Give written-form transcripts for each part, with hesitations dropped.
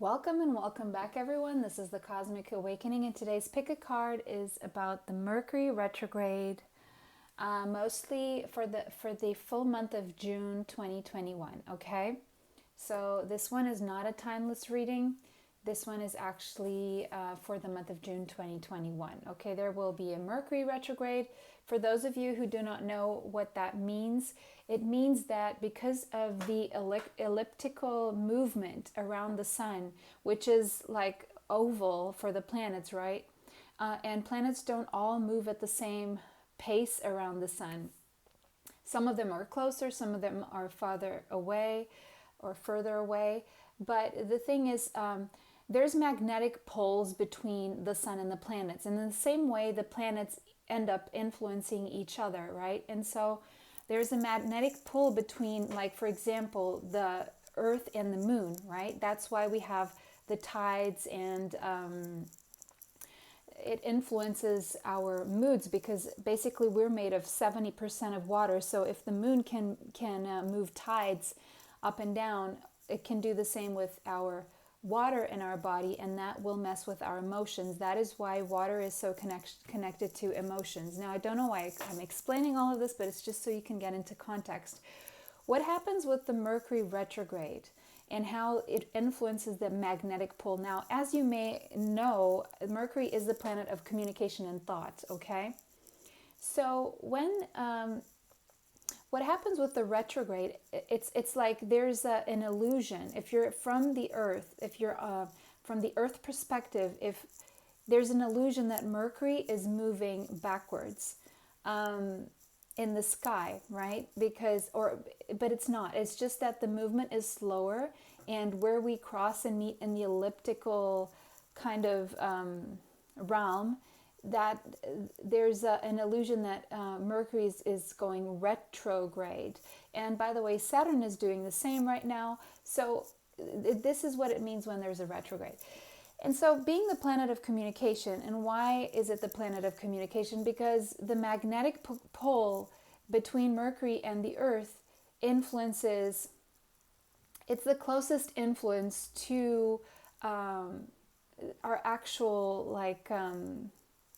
Welcome and welcome back, everyone. This is the Cosmic Awakening, and today's pick a card is about the Mercury retrograde, mostly for the full month of June 2021. Okay, so this one is not a timeless reading. This one is actually for the month of June 2021. Okay, there will be a Mercury retrograde. For those of you who do not know what that means, it means that because of the elliptical movement around the sun, which is like oval for the planets, right? And planets don't all move at the same pace around the sun. Some of them are closer, some of them are farther away or further away. But the thing is, there's magnetic poles between the sun and the planets. And in the same way, the planets end up influencing each other, right? And so there's a magnetic pull between, like, for example, the Earth and the moon, right? That's why we have the tides, and it influences our moods, because basically we're made of 70% of water. So if the moon can move tides up and down, it can do the same with our water in our body, and that will mess with our emotions. That is why water is so connected to emotions. Now, I don't know why I'm explaining all of this, but it's just so you can get into context. What happens with the Mercury retrograde and how it influences the magnetic pole? Now, as you may know, Mercury is the planet of communication and thought, okay? So what happens with the retrograde, it's like there's an illusion. If you're from the earth, if you're from the earth perspective, if there's an illusion that Mercury is moving backwards in the sky, right? But it's not. It's just that the movement is slower, and where we cross and meet in the elliptical kind of realm, that there's an illusion that Mercury is going retrograde. And by the way, Saturn is doing the same right now. So this is what it means when there's a retrograde. And so, being the planet of communication, and why is it the planet of communication? Because the magnetic pole between Mercury and the Earth influences, it's the closest influence to our actual, like,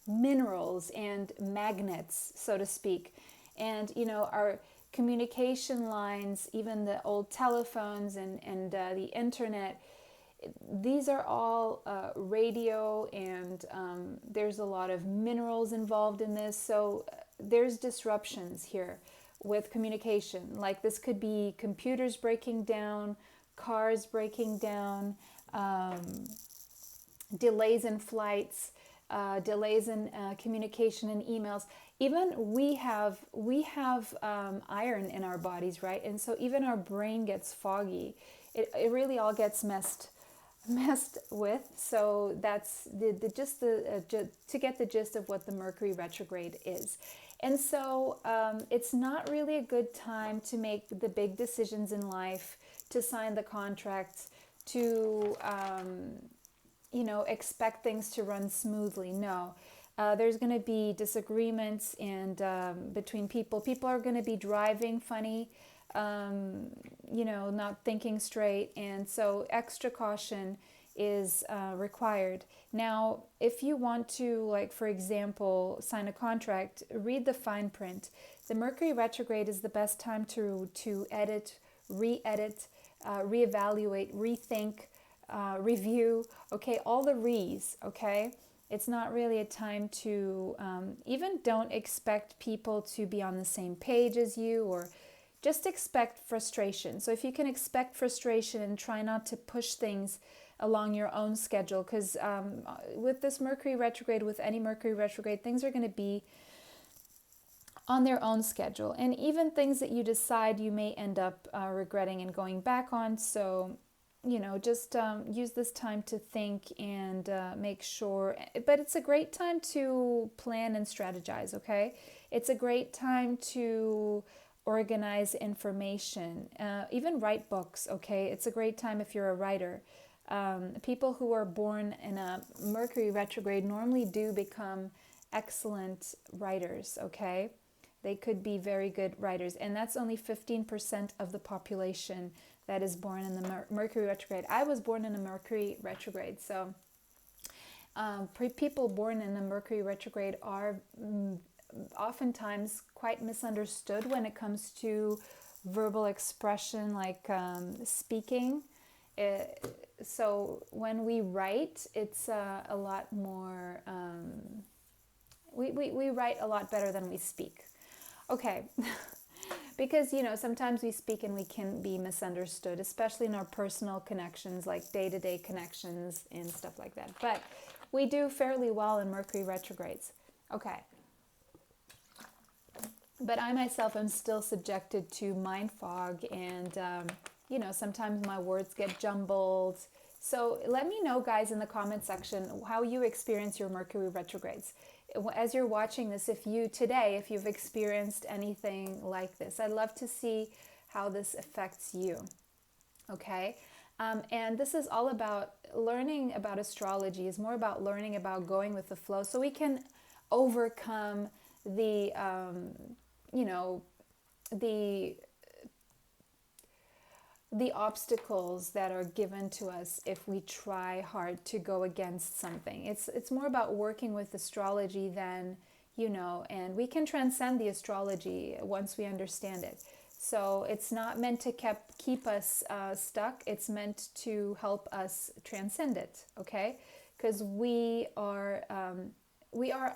minerals and magnets, so to speak. And our communication lines, even the old telephones and the internet, these are all radio, and there's a lot of minerals involved in this. So there's disruptions here with communication. Like, this could be computers breaking down, cars breaking down, delays in flights, delays in communication and emails. Even we have iron in our bodies, right? And so even our brain gets foggy. It really all gets messed with. So that's to get the gist of what the Mercury retrograde is. And so it's not really a good time to make the big decisions in life, to sign the contracts, to expect things to run smoothly. No, there's going to be disagreements, and between people. People are going to be driving funny, not thinking straight, and so extra caution is required. Now, if you want to, like, for example, sign a contract, read the fine print. The Mercury retrograde is the best time to edit, re-edit, reevaluate, rethink, review, okay, all the re's, okay? It's not really a time to, even don't expect people to be on the same page as you, or just expect frustration. So if you can expect frustration and try not to push things along your own schedule, because with this Mercury retrograde, with any Mercury retrograde, things are going to be on their own schedule. And even things that you decide, you may end up regretting and going back on. So just use this time to think and make sure. But it's a great time to plan and strategize, okay? It's a great time to organize information, even write books, okay? It's a great time if you're a writer. People who are born in a Mercury retrograde normally do become excellent writers, okay? They could be very good writers, and that's only 15% of the population that is born in the Mercury retrograde. I was born in a Mercury retrograde, so people born in the Mercury retrograde are oftentimes quite misunderstood when it comes to verbal expression, like speaking. So when we write, it's a lot more, we write a lot better than we speak. Okay. Because, sometimes we speak and we can be misunderstood, especially in our personal connections, like day-to-day connections and stuff like that. But we do fairly well in Mercury retrogrades. Okay. But I myself am still subjected to mind fog, and, sometimes my words get jumbled. So let me know, guys, in the comment section how you experience your Mercury retrogrades. As you're watching this, if you've experienced anything like this, I'd love to see how this affects you. Okay. And this is all about learning about astrology. It's more about learning about going with the flow, so we can overcome the obstacles that are given to us if we try hard to go against something. It's more about working with astrology than, and we can transcend the astrology once we understand it. So it's not meant to keep us stuck. It's meant to help us transcend it, okay? Because we are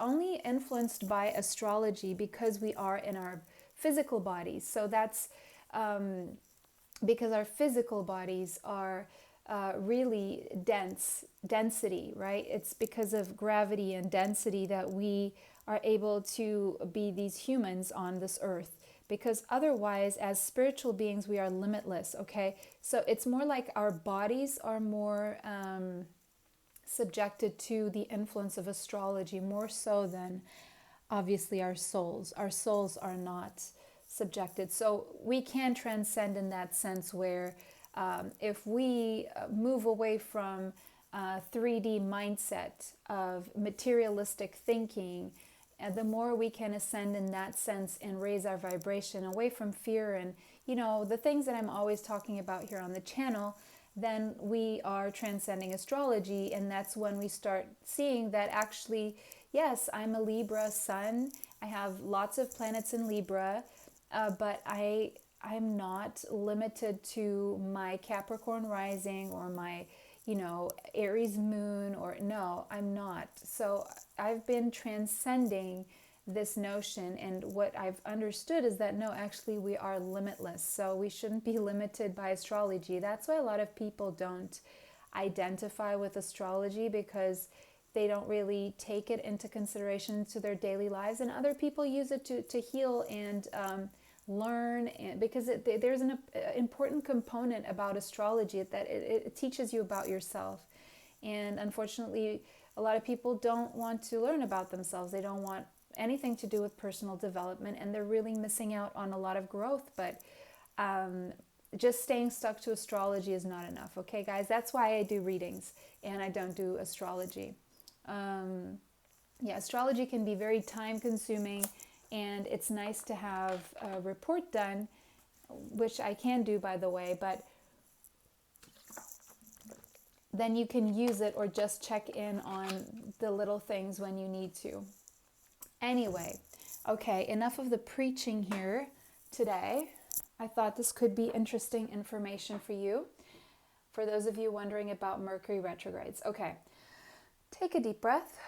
only influenced by astrology because we are in our physical bodies. So that's because our physical bodies are really density, right? It's because of gravity and density that we are able to be these humans on this earth. Because otherwise, as spiritual beings, we are limitless, okay? So it's more like our bodies are more subjected to the influence of astrology, more so than obviously our souls. Our souls are not subjected. So we can transcend in that sense where if we move away from 3D mindset of materialistic thinking, and the more we can ascend in that sense and raise our vibration away from fear and, the things that I'm always talking about here on the channel, then we are transcending astrology. And that's when we start seeing that actually, yes, I'm a Libra sun. I have lots of planets in Libra, but I'm not limited to my Capricorn rising or my, Aries moon, or no, I'm not. So I've been transcending this notion, and what I've understood is that no, actually we are limitless. So we shouldn't be limited by astrology. That's why a lot of people don't identify with astrology, because they don't really take it into consideration to their daily lives, and other people use it to heal and learn, and because there's an important component about astrology that it teaches you about yourself. And unfortunately, a lot of people don't want to learn about themselves. They don't want anything to do with personal development, and they're really missing out on a lot of growth. But just staying stuck to astrology is not enough. Okay, guys, that's why I do readings and I don't do astrology. Astrology can be very time consuming, and it's nice to have a report done, which I can do, by the way, but then you can use it or just check in on the little things when you need to. Anyway, okay, enough of the preaching here today. I thought this could be interesting information for you, for those of you wondering about Mercury retrogrades. Okay, take a deep breath.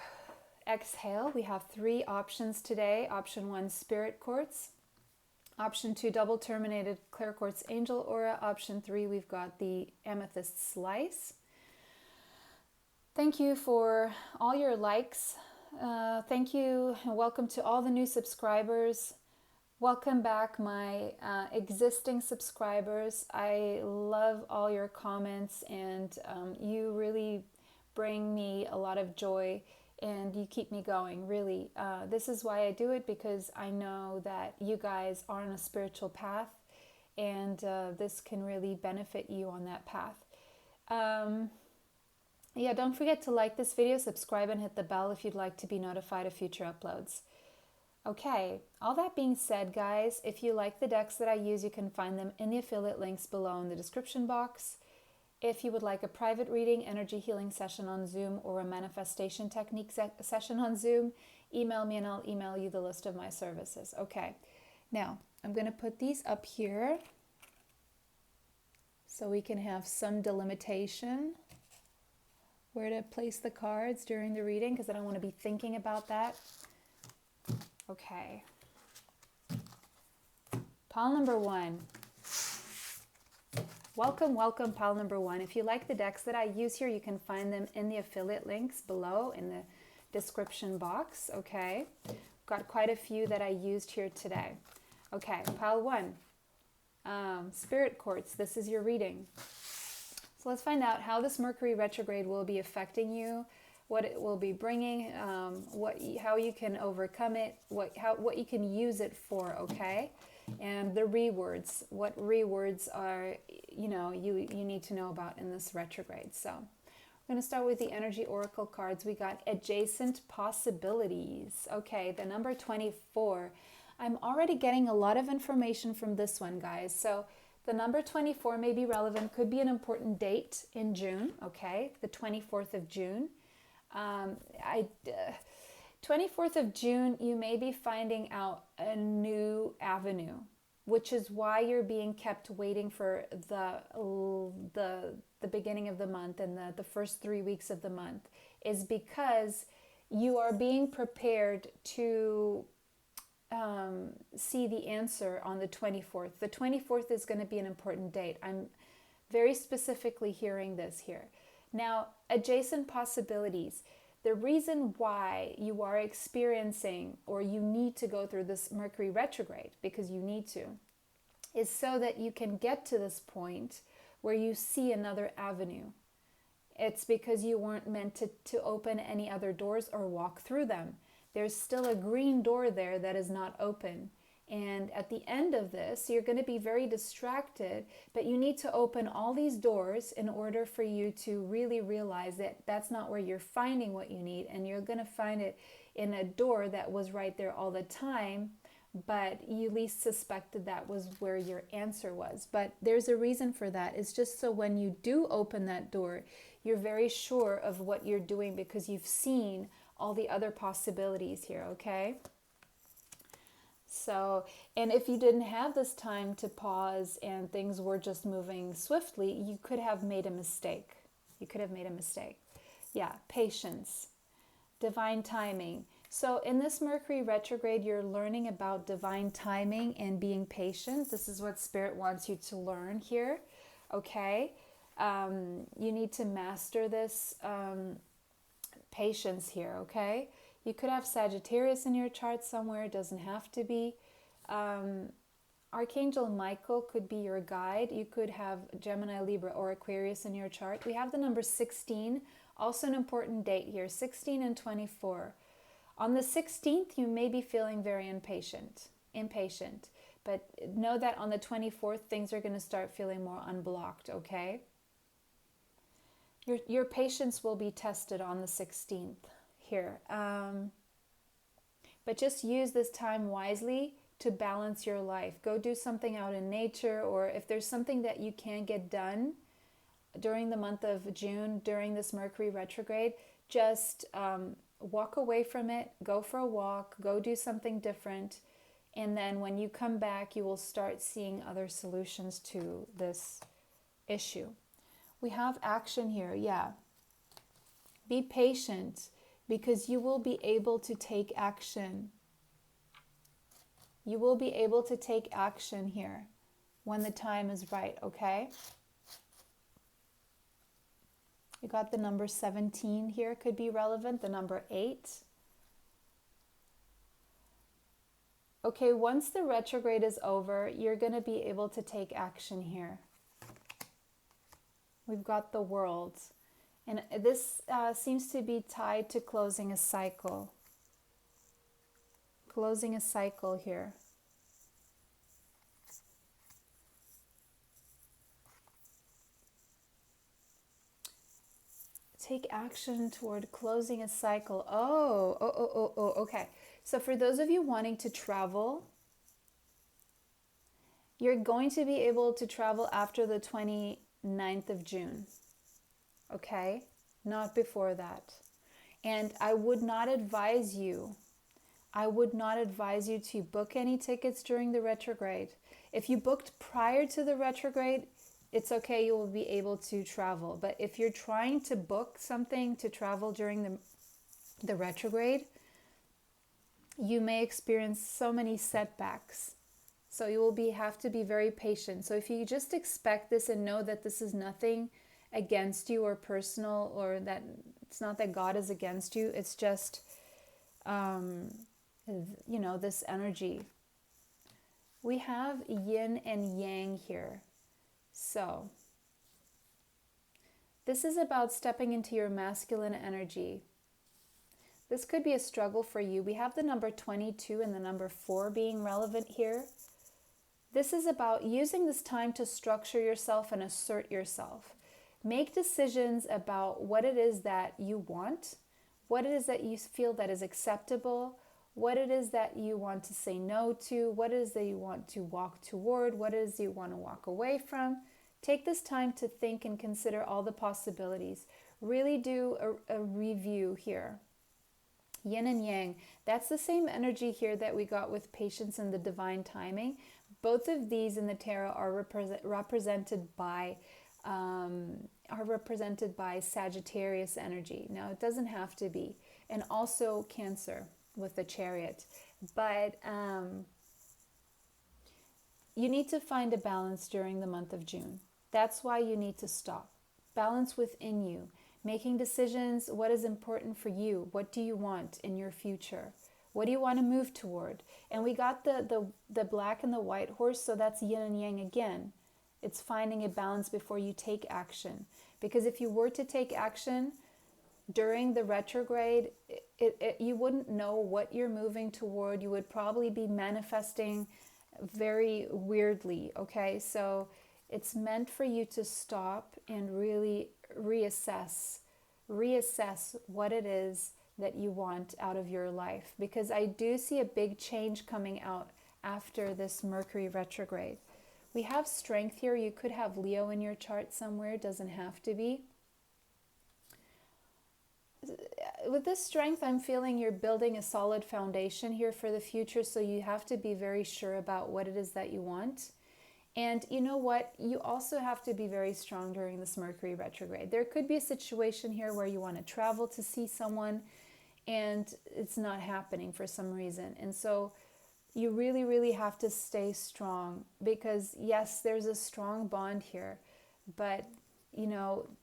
Exhale. We have 3 options today. Option 1, Spirit Quartz. Option 2, Double Terminated Clear Quartz Angel Aura. Option 3, we've got the Amethyst Slice. Thank you for all your likes. Thank you and welcome to all the new subscribers. Welcome back, my existing subscribers. I love all your comments, and you really bring me a lot of joy, and you keep me going, really. This is why I do it, because I know that you guys are on a spiritual path, and this can really benefit you on that path. Don't forget to like this video, subscribe, and hit the bell if you'd like to be notified of future uploads. Okay, all that being said, guys, if you like the decks that I use, you can find them in the affiliate links below in the description box. If you would like a private reading, energy healing session on Zoom, or a manifestation technique session on Zoom, email me and I'll email you the list of my services. Okay, now I'm going to put these up here so we can have some delimitation where to place the cards during the reading, because I don't want to be thinking about that. Okay. Pile number 1. Welcome, welcome, pile number 1. If you like the decks that I use here, you can find them in the affiliate links below in the description box. Okay. Got quite a few that I used here today. Okay, pile 1. Spirit Quartz, this is your reading. So let's find out how this Mercury retrograde will be affecting you, what it will be bringing, how you can overcome it, what you can use it for, okay? And the rewards, what rewards are, you need to know about in this retrograde. So we're going to start with the energy oracle cards. We got adjacent possibilities. Okay, the number 24. I'm already getting a lot of information from this one, guys. So the number 24 may be relevant, could be an important date in June, okay? The 24th of June. 24th of June, you may be finding out a new avenue, which is why you're being kept waiting for the beginning of the month and the first 3 weeks of the month, is because you are being prepared to see the answer on the 24th. The 24th is going to be an important date. I'm very specifically hearing this here. Now, adjacent possibilities. The reason why you are experiencing, or you need to go through this Mercury retrograde, because you need to, is so that you can get to this point where you see another avenue. It's because you weren't meant to open any other doors or walk through them. There's still a green door there that is not open. And at the end of this, you're going to be very distracted, but you need to open all these doors in order for you to really realize that that's not where you're finding what you need, and you're going to find it in a door that was right there all the time, but you least suspected that was where your answer was. But there's a reason for that. It's just so when you do open that door, you're very sure of what you're doing because you've seen all the other possibilities here, okay? So, and if you didn't have this time to pause and things were just moving swiftly, you could have made a mistake. You could have made a mistake. Yeah, patience, divine timing. So in this Mercury retrograde, you're learning about divine timing and being patient. This is what Spirit wants you to learn here, okay? You need to master this patience here, okay? You could have Sagittarius in your chart somewhere. It doesn't have to be. Archangel Michael could be your guide. You could have Gemini, Libra, or Aquarius in your chart. We have the number 16, also an important date here, 16 and 24. On the 16th, you may be feeling very impatient, but know that on the 24th, things are going to start feeling more unblocked, okay? Your patience will be tested on the 16th here. But just use this time wisely to balance your life. Go do something out in nature, or if there's something that you can get done during the month of June, during this Mercury retrograde, just walk away from it, go for a walk, go do something different, and then when you come back, you will start seeing other solutions to this issue. We have action here, yeah. Be patient, because you will be able to take action. You will be able to take action here when the time is right, okay? You got the number 17 here, could be relevant, the number 8. Okay, once the retrograde is over, you're going to be able to take action here. We've got the World. And this seems to be tied to closing a cycle. Closing a cycle here. Take action toward closing a cycle. Okay. So for those of you wanting to travel, you're going to be able to travel after the 29th of June, okay? Not before that. And I would not advise you to book any tickets during the retrograde. If you booked prior to the retrograde, it's okay, you will be able to travel. But if you're trying to book something to travel during the retrograde, you may experience so many setbacks. So you will have to be very patient. So if you just expect this and know that this is nothing against you or personal, or that it's not that God is against you, it's just, this energy. We have yin and yang here. So this is about stepping into your masculine energy. This could be a struggle for you. We have the number 22 and the number 4 being relevant here. This is about using this time to structure yourself and assert yourself. Make decisions about what it is that you want, what it is that you feel that is acceptable, what it is that you want to say no to, what it is that you want to walk toward, what it is you want to walk away from. Take this time to think and consider all the possibilities. Really do a review here. Yin and yang, that's the same energy here that we got with patience and the divine timing. Both of these in the tarot are represented by Sagittarius energy. Now, it doesn't have to be, and also Cancer with the Chariot, but you need to find a balance during the month of June. That's why you need to stop. Balance within you, making decisions. What is important for you? What do you want in your future? What do you want to move toward? And we got the black and the white horse, so that's yin and yang again. It's finding a balance before you take action. Because if you were to take action during the retrograde, you wouldn't know what you're moving toward. You would probably be manifesting very weirdly, okay? So it's meant for you to stop and really reassess what it is that you want out of your life. Because I do see a big change coming out after this Mercury retrograde. We have strength here. You could have Leo in your chart somewhere. It doesn't have to be. With this strength, I'm feeling you're building a solid foundation here for the future. So you have to be very sure about what it is that you want. And you know what? You also have to be very strong during this Mercury retrograde. There could be a situation here where you want to travel to see someone and it's not happening for some reason. And so you really, really have to stay strong, because yes, there's a strong bond here, but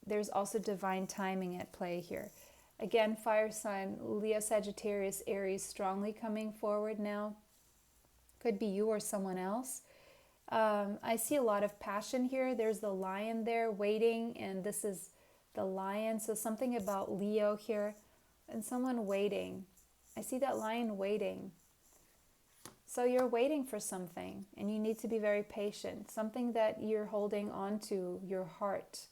there's also divine timing at play here. Again, fire sign, Leo, Sagittarius, Aries, strongly coming forward now. Could be you or someone else. I see a lot of passion here. There's the lion there waiting, and this is the lion. So something about Leo here and someone waiting. I see that lion waiting. So you're waiting for something and you need to be very patient. Something that you're holding on to, your heart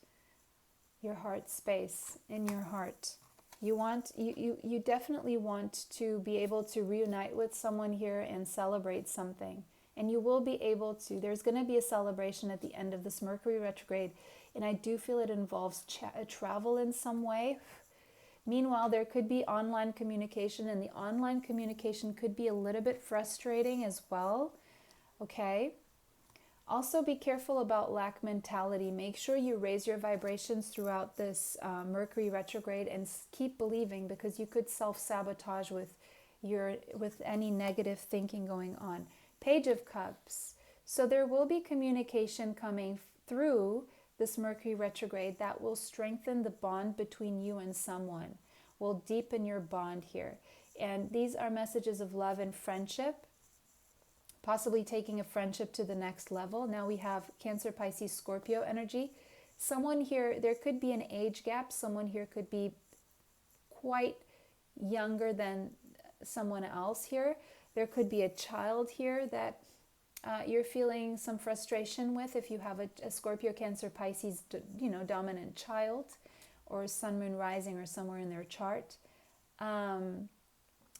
space in your heart. You definitely want to be able to reunite with someone here and celebrate something. And you will be able to. There's going to be a celebration at the end of this Mercury retrograde. And I do feel it involves travel in some way. Meanwhile, there could be online communication, and the online communication could be a little bit frustrating as well. Okay? Also, be careful about lack mentality. Make sure you raise your vibrations throughout this Mercury retrograde and keep believing, because you could self-sabotage with any negative thinking going on. Page of Cups. So there will be communication coming through this Mercury retrograde that will strengthen the bond between you and someone, will deepen your bond here. And these are messages of love and friendship, possibly taking a friendship to the next level. Now we have Cancer, Pisces, Scorpio energy. Someone here, there could be an age gap. Someone here could be quite younger than someone else here. There could be a child here that you're feeling some frustration with, if you have a Scorpio, Cancer, Pisces, dominant child, or Sun, Moon, Rising, or somewhere in their chart.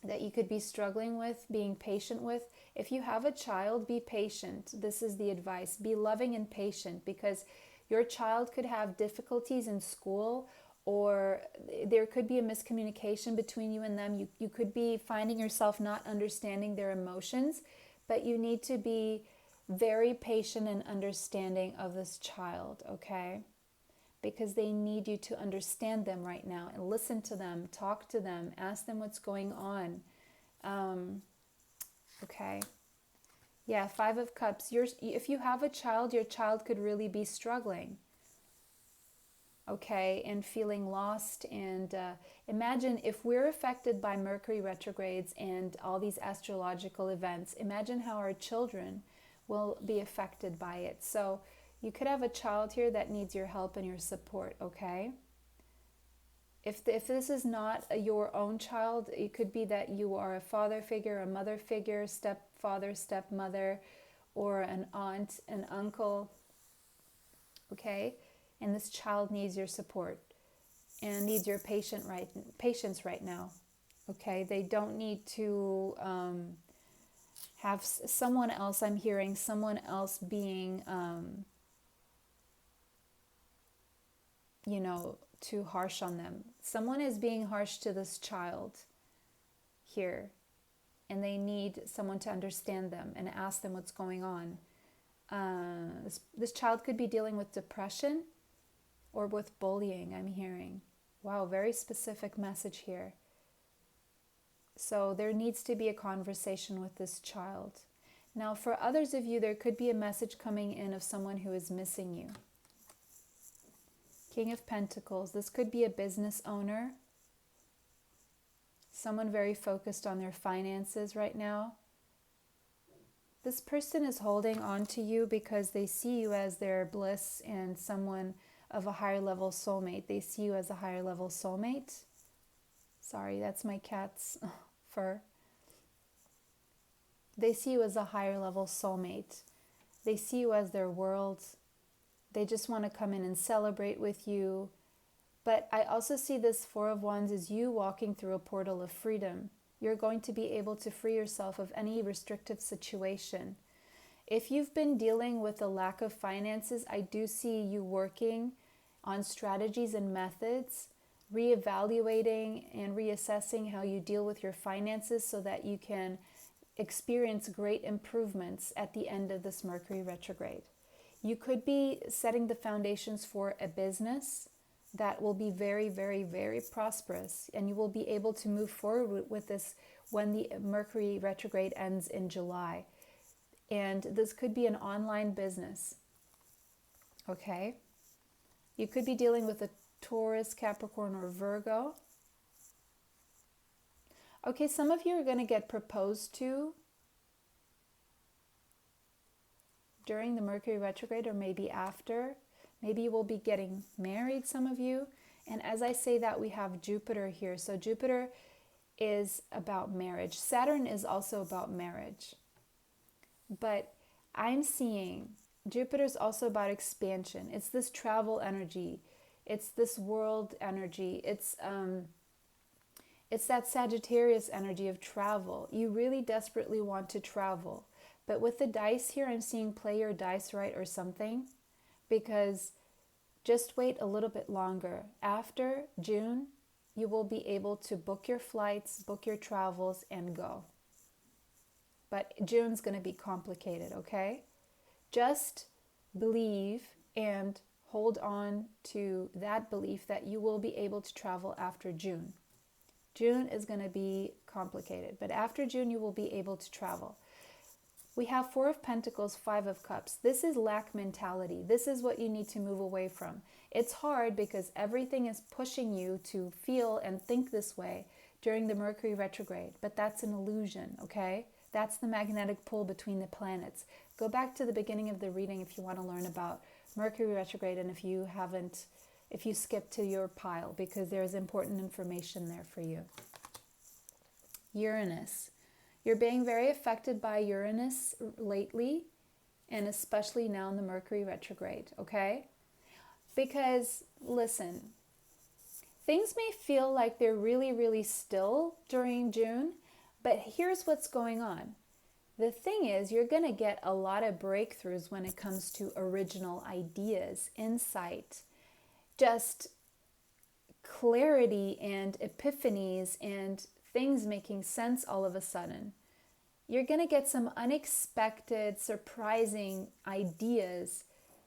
that you could be struggling with, being patient with. If you have a child, be patient. This is the advice. Be loving and patient, because your child could have difficulties in school, or there could be a miscommunication between you and them. You could be finding yourself not understanding their emotions, but you need to be very patient and understanding of this child, okay? Because they need you to understand them right now and listen to them, talk to them, ask them what's going on. Okay. Yeah, Five of Cups. If you have a child, your child could really be struggling, okay, and feeling lost. And imagine if we're affected by Mercury retrogrades and all these astrological events, imagine how our children will be affected by it. So you could have a child here that needs your help and your support, okay? If this is not your own child, it could be that you are a father figure, a mother figure, stepfather, stepmother, or an aunt, an uncle, okay? And this child needs your support and needs your patience right now, okay? They don't need to have someone else, I'm hearing someone else being, too harsh on them. Someone is being harsh to this child here, and they need someone to understand them and ask them what's going on. This child could be dealing with depression or with bullying, I'm hearing. Wow, very specific message here. So there needs to be a conversation with this child. Now, for others of you, there could be a message coming in of someone who is missing you. King of Pentacles. This could be a business owner. Someone very focused on their finances right now. This person is holding on to you because they see you as their bliss and someone of a higher level soulmate. They see you as a higher level soulmate. Sorry, that's my cat's fur. They see you as a higher level soulmate. They see you as their world. They just want to come in and celebrate with you. But I also see this Four of Wands as you walking through a portal of freedom. You're going to be able to free yourself of any restrictive situation. If you've been dealing with a lack of finances, I do see you working on strategies and methods, reevaluating and reassessing how you deal with your finances so that you can experience great improvements at the end of this Mercury retrograde. You could be setting the foundations for a business that will be very, very, very prosperous, and you will be able to move forward with this when the Mercury retrograde ends in July. And this could be an online business, okay? You could be dealing with a Taurus, Capricorn, or Virgo. Okay, some of you are going to get proposed to during the Mercury retrograde, or maybe after. Maybe you will be getting married, some of you. And as I say that, we have Jupiter here. So Jupiter is about marriage. Saturn is also about marriage. But I'm seeing Jupiter's also about expansion. It's this travel energy. It's this world energy. It's that Sagittarius energy of travel. You really desperately want to travel. But with the dice here, I'm seeing play your dice right or something, because just wait a little bit longer. After June, you will be able to book your flights, book your travels, and go. But June's going to be complicated, okay? Just believe and hold on to that belief that you will be able to travel after June. June is going to be complicated, but after June, you will be able to travel. We have Four of Pentacles, Five of Cups. This is lack mentality. This is what you need to move away from. It's hard because everything is pushing you to feel and think this way during the Mercury retrograde, but that's an illusion, okay? That's the magnetic pull between the planets. Go back to the beginning of the reading if you want to learn about Mercury retrograde, and if you skipped to your pile, because there's important information there for you. Uranus. You're being very affected by Uranus lately, and especially now in the Mercury retrograde, okay? Because, listen, things may feel like they're really, really still during June, But here's what's going on. The thing is, you're going to get a lot of breakthroughs when it comes to original ideas, insight, just clarity and epiphanies and things making sense all of a sudden. You're going to get some unexpected, surprising ideas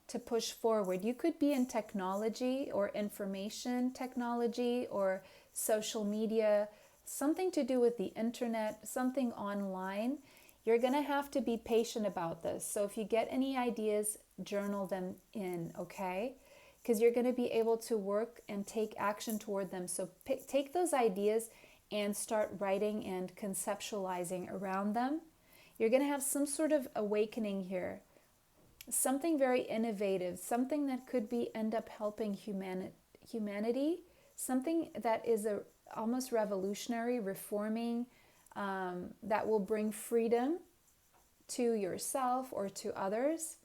to push forward. You could be in technology or information technology or social media, something to do with the internet, something online. You're going to have to be patient about this. So if you get any ideas, journal them in, okay? Because you're going to be able to work and take action toward them. So take those ideas and start writing and conceptualizing around them. You're going to have some sort of awakening here. Something very innovative, something that could end up helping humanity, something that is almost revolutionary, reforming, that will bring freedom to yourself or to others.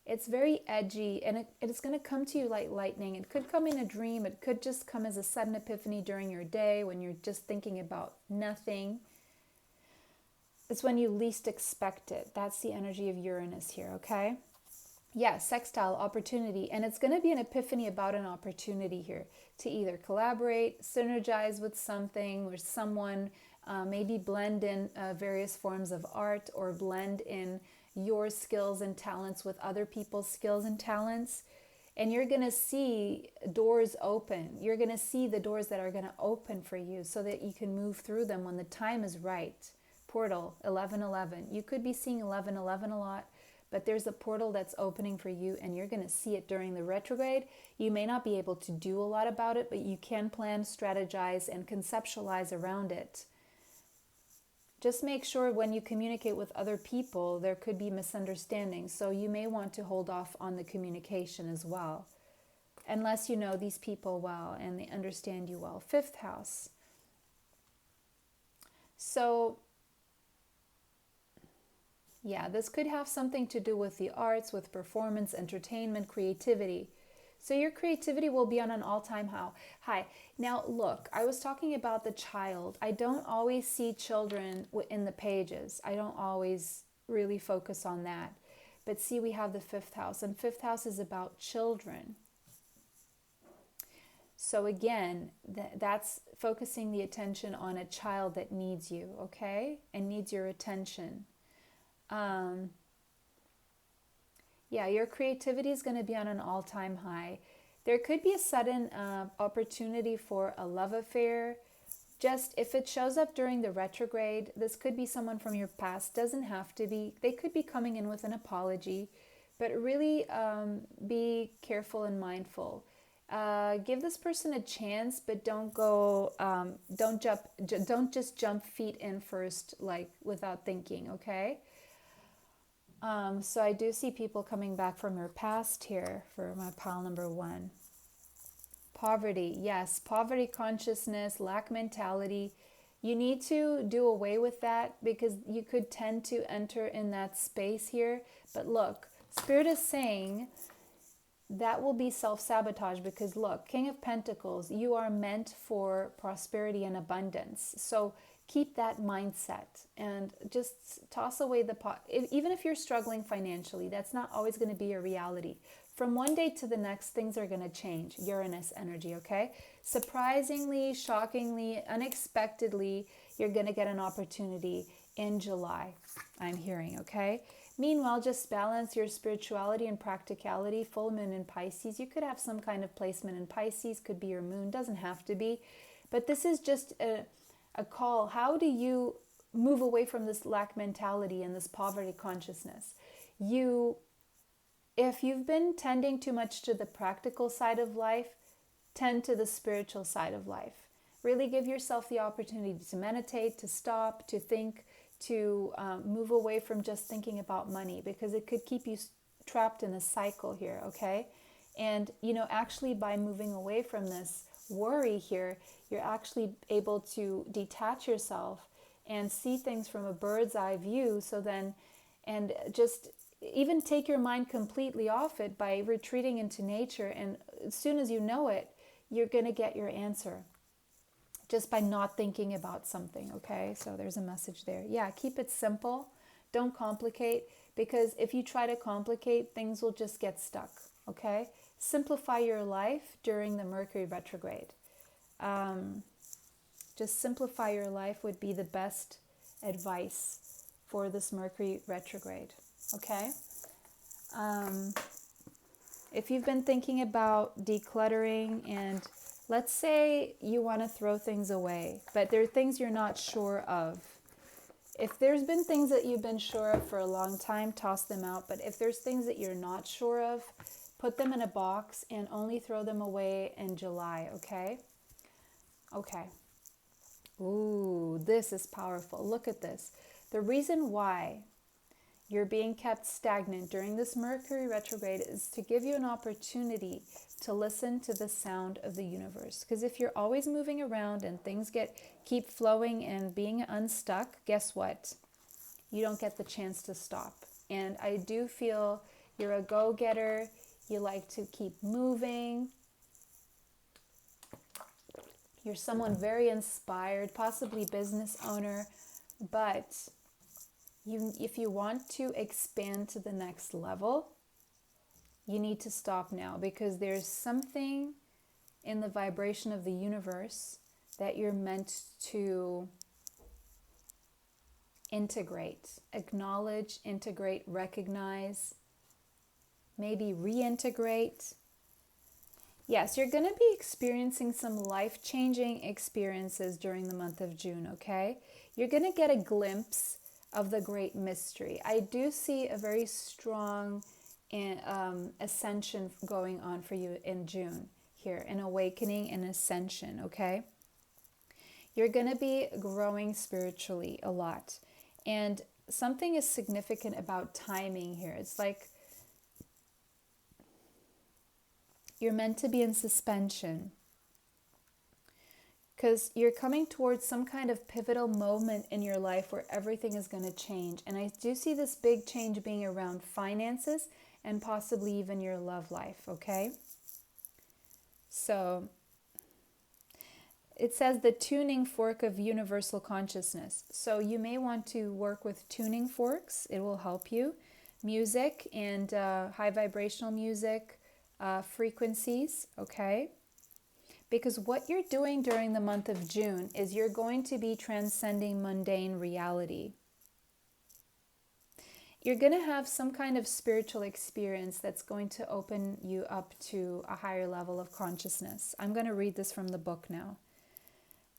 It's very edgy, and it's going to come to you like lightning. It could come in a dream. It could just come as a sudden epiphany during your day when you're just thinking about nothing. It's when you least expect it. That's the energy of Uranus here, okay? Yeah, sextile, opportunity. And it's going to be an epiphany about an opportunity here to either collaborate, synergize with something or someone, maybe blend in various forms of art or blend in your skills and talents with other people's skills and talents. And you're going to see doors open. You're going to see the doors that are going to open for you so that you can move through them when the time is right. Portal 1111. You could be seeing 1111 a lot, but there's a portal that's opening for you and you're going to see it during the retrograde. You may not be able to do a lot about it, but you can plan, strategize, and conceptualize around it. Just make sure when you communicate with other people, there could be misunderstandings. So you may want to hold off on the communication as well, unless you know these people well and they understand you well. 5th house. So yeah, this could have something to do with the arts, with performance, entertainment, creativity. So your creativity will be on an all-time high. Now, look, I was talking about the child. I don't always see children in the pages. I don't always really focus on that. But see, we have the 5th house, and 5th house is about children. So again, that's focusing the attention on a child that needs you, okay? And needs your attention. Yeah, your creativity is going to be on an all-time high. There could be a sudden opportunity for a love affair. Just if it shows up during the retrograde, this could be someone from your past. Doesn't have to be. They could be coming in with an apology, but really be careful and mindful. Give this person a chance, but don't just jump feet in first, like without thinking. Okay. So I do see people coming back from your past here for my pile number 1. Poverty, yes, poverty consciousness, lack mentality. You need to do away with that because you could tend to enter in that space here. But look, Spirit is saying that will be self-sabotage because look, King of Pentacles, you are meant for prosperity and abundance. So keep that mindset and just toss away the pot. Even if you're struggling financially, that's not always going to be your reality. From one day to the next, things are going to change. Uranus energy, okay? Surprisingly, shockingly, unexpectedly, you're going to get an opportunity in July, I'm hearing, okay? Meanwhile, just balance your spirituality and practicality. Full moon in Pisces. You could have some kind of placement in Pisces, could be your moon, doesn't have to be. But this is just a call. How do you move away from this lack mentality and this poverty consciousness? If you've been tending too much to the practical side of life, tend to the spiritual side of life. Really give yourself the opportunity to meditate, to stop, to think, to move away from just thinking about money because it could keep you trapped in a cycle here, okay? And, actually by moving away from this worry here, you're actually able to detach yourself and see things from a bird's eye view. So then, and just even take your mind completely off it by retreating into nature. And as soon as you know it, you're going to get your answer. just by not thinking about something, okay? So there's a message there. Yeah, keep it simple. Don't complicate, because if you try to complicate, things will just get stuck, okay? Simplify your life during the Mercury retrograde. Just simplify your life would be the best advice for this Mercury retrograde, okay? If you've been thinking about decluttering, and let's say you want to throw things away, but there are things you're not sure of. If there's been things that you've been sure of for a long time, toss them out. But if there's things that you're not sure of, put them in a box and only throw them away in July, okay? Okay. Ooh, this is powerful. Look at this. The reason why you're being kept stagnant during this Mercury retrograde is to give you an opportunity to listen to the sound of the universe. Because if you're always moving around and things keep flowing and being unstuck, guess what? You don't get the chance to stop. And I do feel you're a go-getter. You like to keep moving. You're someone very inspired, possibly business owner, but if you want to expand to the next level, you need to stop now, because there's something in the vibration of the universe that you're meant to integrate, acknowledge, integrate, recognize, maybe reintegrate. Yes, you're going to be experiencing some life-changing experiences during the month of June, okay? You're going to get a glimpse of the great mystery. I do see a very strong ascension going on for you in June here, an awakening and ascension, okay? You're going to be growing spiritually a lot. And something is significant about timing here. It's like you're meant to be in suspension, because you're coming towards some kind of pivotal moment in your life where everything is going to change. And I do see this big change being around finances and possibly even your love life, okay? So it says the tuning fork of universal consciousness. So you may want to work with tuning forks. It will help you. Music and high vibrational music, frequencies, okay? Because what you're doing during the month of June is you're going to be transcending mundane reality. You're going to have some kind of spiritual experience that's going to open you up to a higher level of consciousness. I'm going to read this from the book now.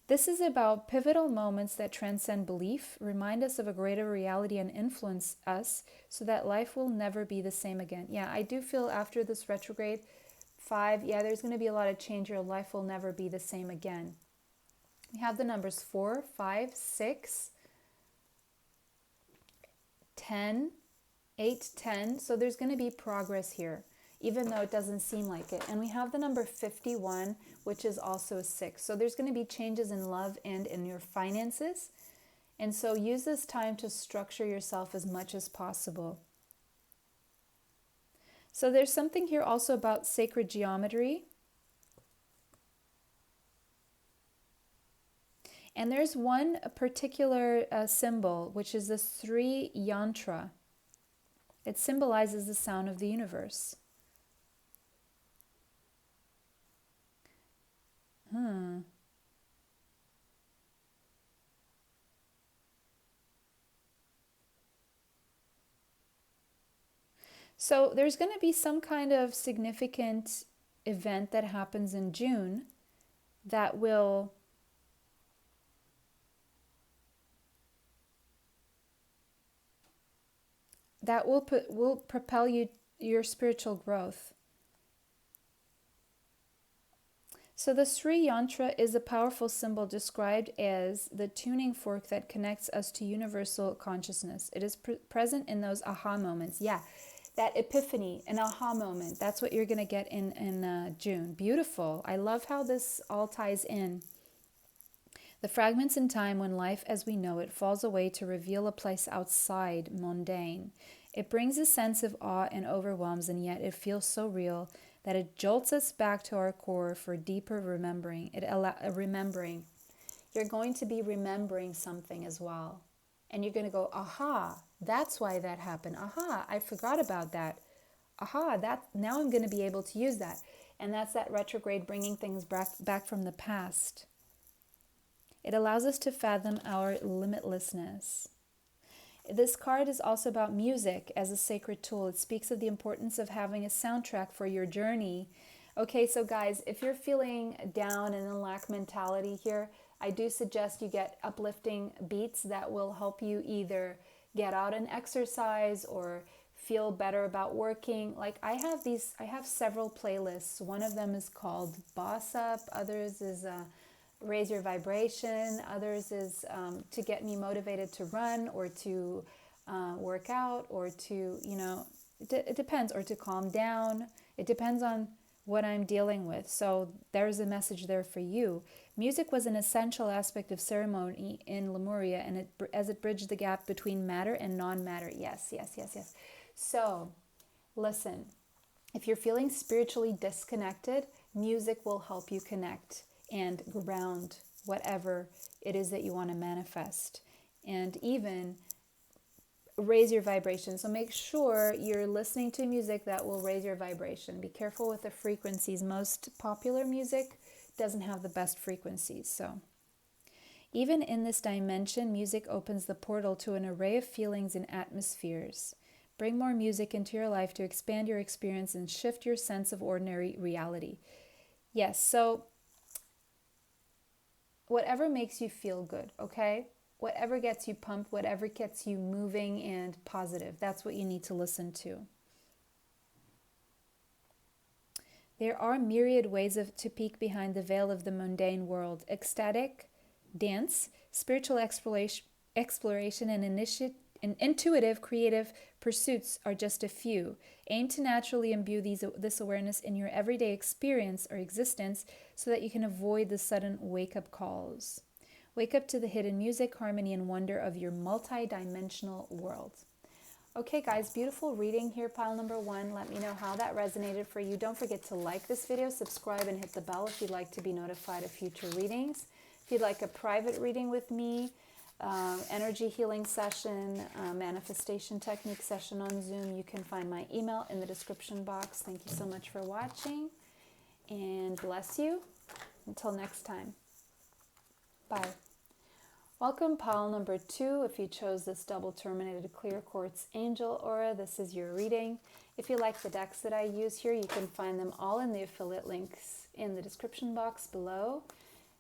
This is about pivotal moments that transcend belief, remind us of a greater reality, and influence us so that life will never be the same again. Yeah, I do feel after this retrograde 5, there's going to be a lot of change. Your life will never be the same again. We have the numbers 4, 5, 6, 10, 8, 10. So there's going to be progress here, even though it doesn't seem like it. And we have the number 51, which is also a 6. So there's going to be changes in love and in your finances. And so use this time to structure yourself as much as possible. So there's something here also about sacred geometry. And there's one particular symbol, which is the Sri Yantra. It symbolizes the sound of the universe. So there's going to be some kind of significant event that happens in June that will will propel your spiritual growth. So the Sri Yantra is a powerful symbol described as the tuning fork that connects us to universal consciousness. It is present in those aha moments. Yeah, that epiphany, an aha moment. That's what you're going to get in June. Beautiful. I love how this all ties in. The fragments in time when life as we know it falls away to reveal a place outside mundane. It brings a sense of awe and overwhelms, and yet it feels so real that it jolts us back to our core for deeper remembering. Remembering. you're going to be remembering something as well. And you're going to go, aha, that's why that happened. Aha, I forgot about that. Aha, now I'm going to be able to use that. And that's that retrograde bringing things back from the past. It allows us to fathom our limitlessness. This card is also about music as a sacred tool. It speaks of the importance of having a soundtrack for your journey. Okay, so guys, if you're feeling down and in lack mentality here, I do suggest you get uplifting beats that will help you either get out and exercise or feel better about working. Like I have several playlists. One of them is called Boss Up, others is Raise Your Vibration, others is to get me motivated to run or to work out or to, it depends, or to calm down. It depends on what I'm dealing with. So there's a message there for you. Music was an essential aspect of ceremony in Lemuria, and as it bridged the gap between matter and non-matter. Yes. So listen, if you're feeling spiritually disconnected, music will help you connect and ground whatever it is that you want to manifest, and even raise your vibration. So make sure you're listening to music that will raise your vibration. Be careful with the frequencies. Most popular music doesn't have the best frequencies. So even in this dimension, music opens the portal to an array of feelings and atmospheres. Bring more music into your life to expand your experience and shift your sense of ordinary reality. Yes, so whatever makes you feel good, okay? Whatever gets you pumped, whatever gets you moving and positive, that's what you need to listen to. There are myriad ways to peek behind the veil of the mundane world. Ecstatic, dance, spiritual exploration, and intuitive, creative pursuits are just a few. Aim to naturally imbue this awareness in your everyday experience or existence so that you can avoid the sudden wake-up calls. Wake up to the hidden music, harmony, and wonder of your multi-dimensional world. Okay, guys, beautiful reading here, pile number 1. Let me know how that resonated for you. Don't forget to like this video, subscribe, and hit the bell if you'd like to be notified of future readings. If you'd like a private reading with me, energy healing session, manifestation technique session on Zoom, you can find my email in the description box. Thank you so much for watching, and bless you. Until next time. Bye. Welcome, pile number 2. If you chose this double terminated clear quartz angel aura, this is your reading. If you like the decks that I use here, you can find them all in the affiliate links in the description box below.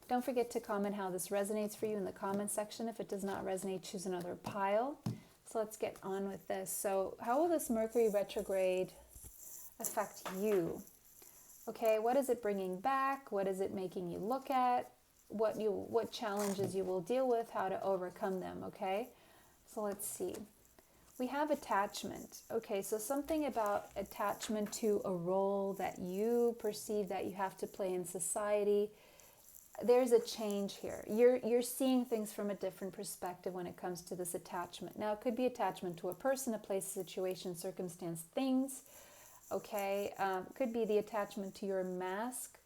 Don't forget to comment how this resonates for you in the comment section. If it does not resonate, choose another pile. So let's get on with this. So how will this Mercury retrograde affect you? Okay, what is it bringing back? What is it making you look at? What challenges you will deal with, how to overcome them, okay? So let's see. We have attachment. Okay, so something about attachment to a role that you perceive that you have to play in society. There's a change here. You're seeing things from a different perspective when it comes to this attachment. Now, it could be attachment to a person, a place, situation, circumstance, things, okay? Could be the attachment to your mask.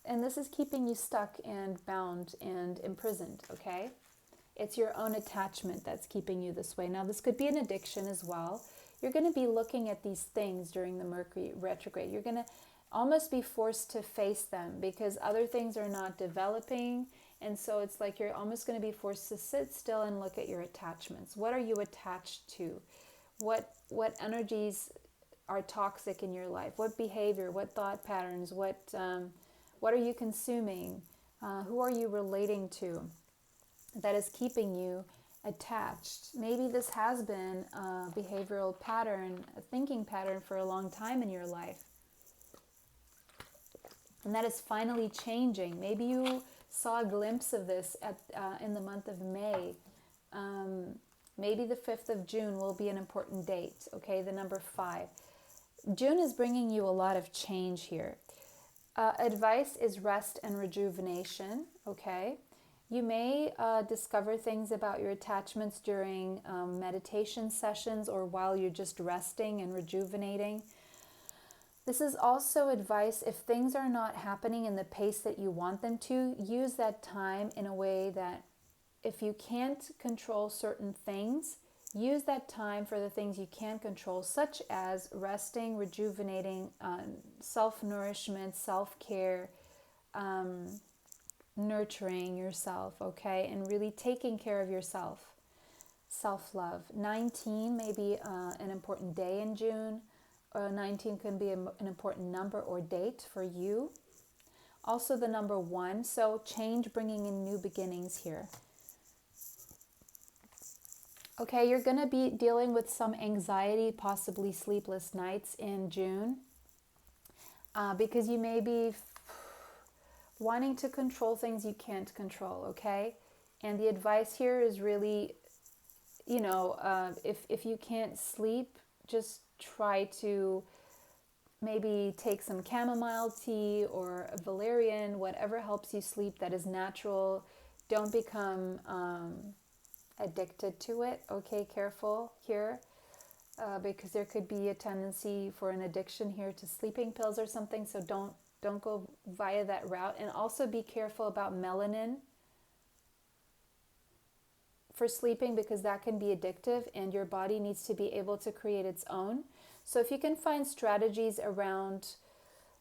And this is keeping you stuck and bound and imprisoned, okay? It's your own attachment that's keeping you this way. Now, this could be an addiction as well. You're going to be looking at these things during the Mercury retrograde. You're going to almost be forced to face them because other things are not developing. And so it's like you're almost going to be forced to sit still and look at your attachments. What are you attached to? What energies are toxic in your life? What behavior? What thought patterns? What are you consuming? Who are you relating to that is keeping you attached? Maybe this has been a behavioral pattern, a thinking pattern for a long time in your life. And that is finally changing. Maybe you saw a glimpse of this in the month of May. Maybe the 5th of June will be an important date, okay? The number 5. June is bringing you a lot of change here. Advice is rest and rejuvenation, okay? You may discover things about your attachments during meditation sessions or while you're just resting and rejuvenating. This is also advice if things are not happening in the pace that you want them to, use that time in a way that if you can't control certain things, use that time for the things you can control, such as resting, rejuvenating, self-nourishment, self-care, nurturing yourself, okay? And really taking care of yourself. Self-love. 19 may be an important day in June. 19 can be an important number or date for you. Also the number 1, so change, bringing in new beginnings here. Okay, you're going to be dealing with some anxiety, possibly sleepless nights in June, because you may be wanting to control things you can't control, okay? And the advice here is really, if you can't sleep, just try to maybe take some chamomile tea or valerian, whatever helps you sleep that is natural. Don't become addicted to it, okay? Careful here, because there could be a tendency for an addiction here to sleeping pills or something, so don't go via that route. And also be careful about melanin for sleeping, because that can be addictive and your body needs to be able to create its own. So if you can find strategies around,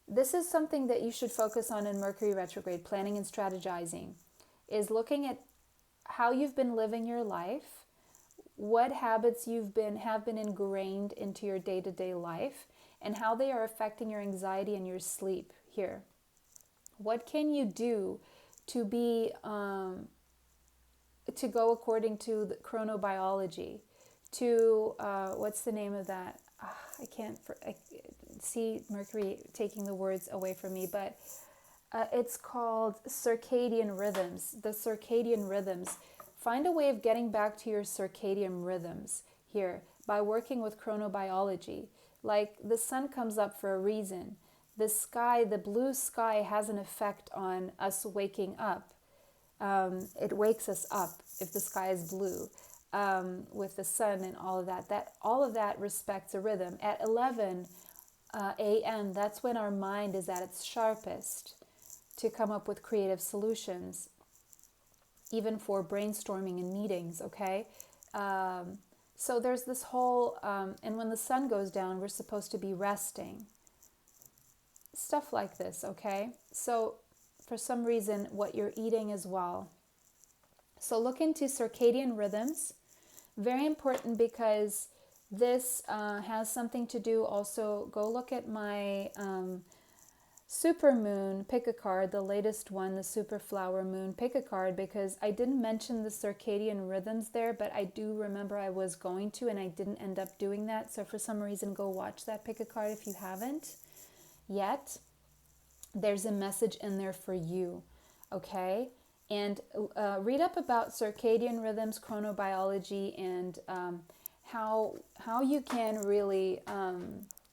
this is something that you should focus on in Mercury retrograde, planning and strategizing, is looking at how you've been living your life, what habits have been ingrained into your day-to-day life, and how they are affecting your anxiety and your sleep here. What can you do to be to go according to the chronobiology, to what's the name of that? I see Mercury taking the words away from me, but it's called circadian rhythms. The circadian rhythms. Find a way of getting back to your circadian rhythms here by working with chronobiology. Like the sun comes up for a reason. The sky, the blue sky, has an effect on us waking up. It wakes us up if the sky is blue, with the sun and all of that. All of that respects a rhythm. At 11 a.m., that's when our mind is at its sharpest to come up with creative solutions, even for brainstorming and meetings, okay? So there's this whole, and when the sun goes down, we're supposed to be resting. Stuff like this, okay? So for some reason, what you're eating as well. So look into circadian rhythms. Very important, because this has something to do also. Go look at my super moon pick a card, the latest one, the super flower moon pick a card, because I didn't mention the circadian rhythms there, but I do remember I was going to, and I didn't end up doing that. So for some reason, go watch that pick a card if you haven't yet. There's a message in there for you, okay? And read up about circadian rhythms, chronobiology, and how you can really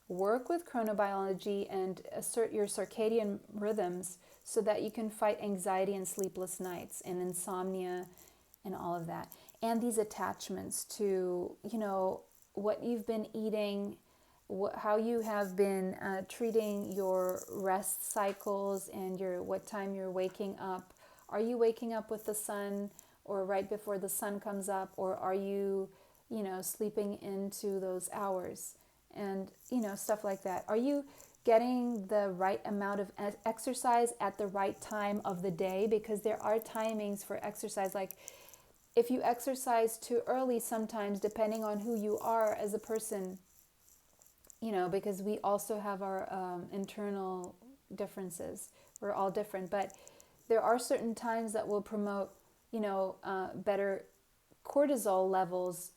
work with chronobiology and assert your circadian rhythms so that you can fight anxiety and sleepless nights and insomnia and all of that. And these attachments to, what you've been eating, how you have been treating your rest cycles, and what time you're waking up. Are you waking up with the sun or right before the sun comes up, or are you, sleeping into those hours, and, stuff like that. Are you getting the right amount of exercise at the right time of the day? Because there are timings for exercise. Like if you exercise too early, sometimes, depending on who you are as a person, because we also have our internal differences. We're all different, but there are certain times that will promote, better cortisol levels.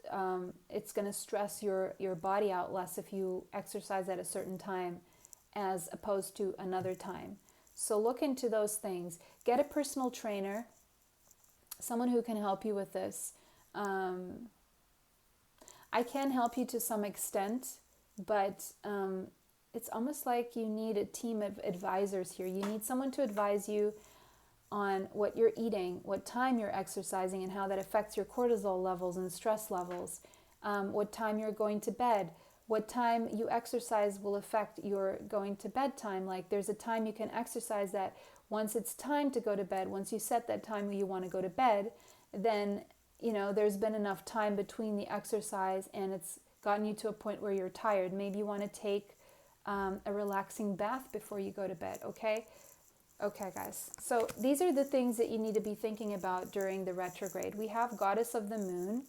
It's going to stress your body out less if you exercise at a certain time as opposed to another time. So look into those things. Get a personal trainer, someone who can help you with this. I can help you to some extent, but it's almost like you need a team of advisors here. You need someone to advise you on what you're eating, what time you're exercising, and how that affects your cortisol levels and stress levels, what time you're going to bed, What time you exercise will affect your going to bed time. Like there's a time you can exercise that once it's time to go to bed, once you set that time where you want to go to bed, then, there's been enough time between the exercise and it's gotten you to a point where you're tired. Maybe you want to take a relaxing bath before you go to bed, okay? Okay, guys. So these are the things that you need to be thinking about during the retrograde. We have Goddess of the Moon.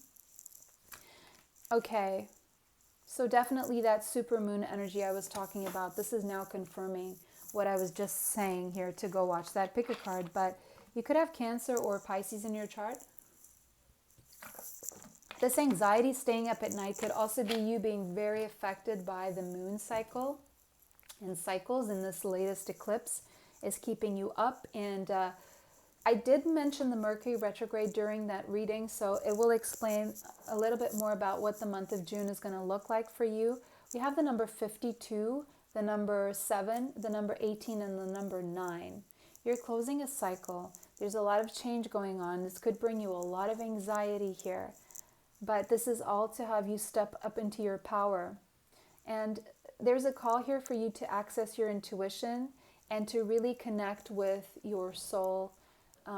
Okay, so definitely that supermoon energy I was talking about. This is now confirming what I was just saying here to go watch that pick a card. But you could have Cancer or Pisces in your chart. This anxiety staying up at night could also be you being very affected by the moon cycle. And cycles in this latest eclipse is keeping you up. And I did mention the Mercury retrograde during that reading, so it will explain a little bit more about what the month of June is going to look like for you. We have the number 52, the number 7, the number 18, and the number 9. You're closing a cycle. There's a lot of change going on. This could bring you a lot of anxiety here, but this is all to have you step up into your power. And there's a call here for you to access your intuition and to really connect with your soul,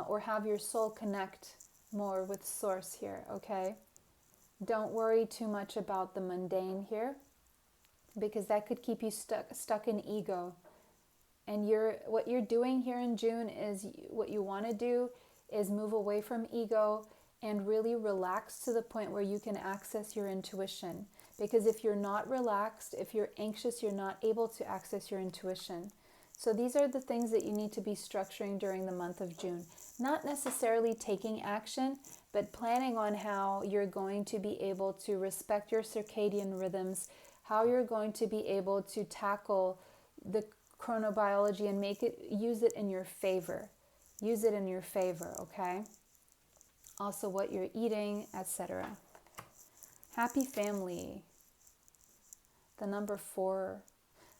or have your soul connect more with source here, okay? Don't worry too much about the mundane here, because that could keep you stuck in ego. And what you're doing here in June is what you want to do is move away from ego and really relax to the point where you can access your intuition. Because if you're not relaxed, if you're anxious, you're not able to access your intuition. So these are the things that you need to be structuring during the month of June. Not necessarily taking action, but planning on how you're going to be able to respect your circadian rhythms, how you're going to be able to tackle the chronobiology and use it in your favor. Use it in your favor, okay? Also what you're eating, etc. Happy family. The number 4.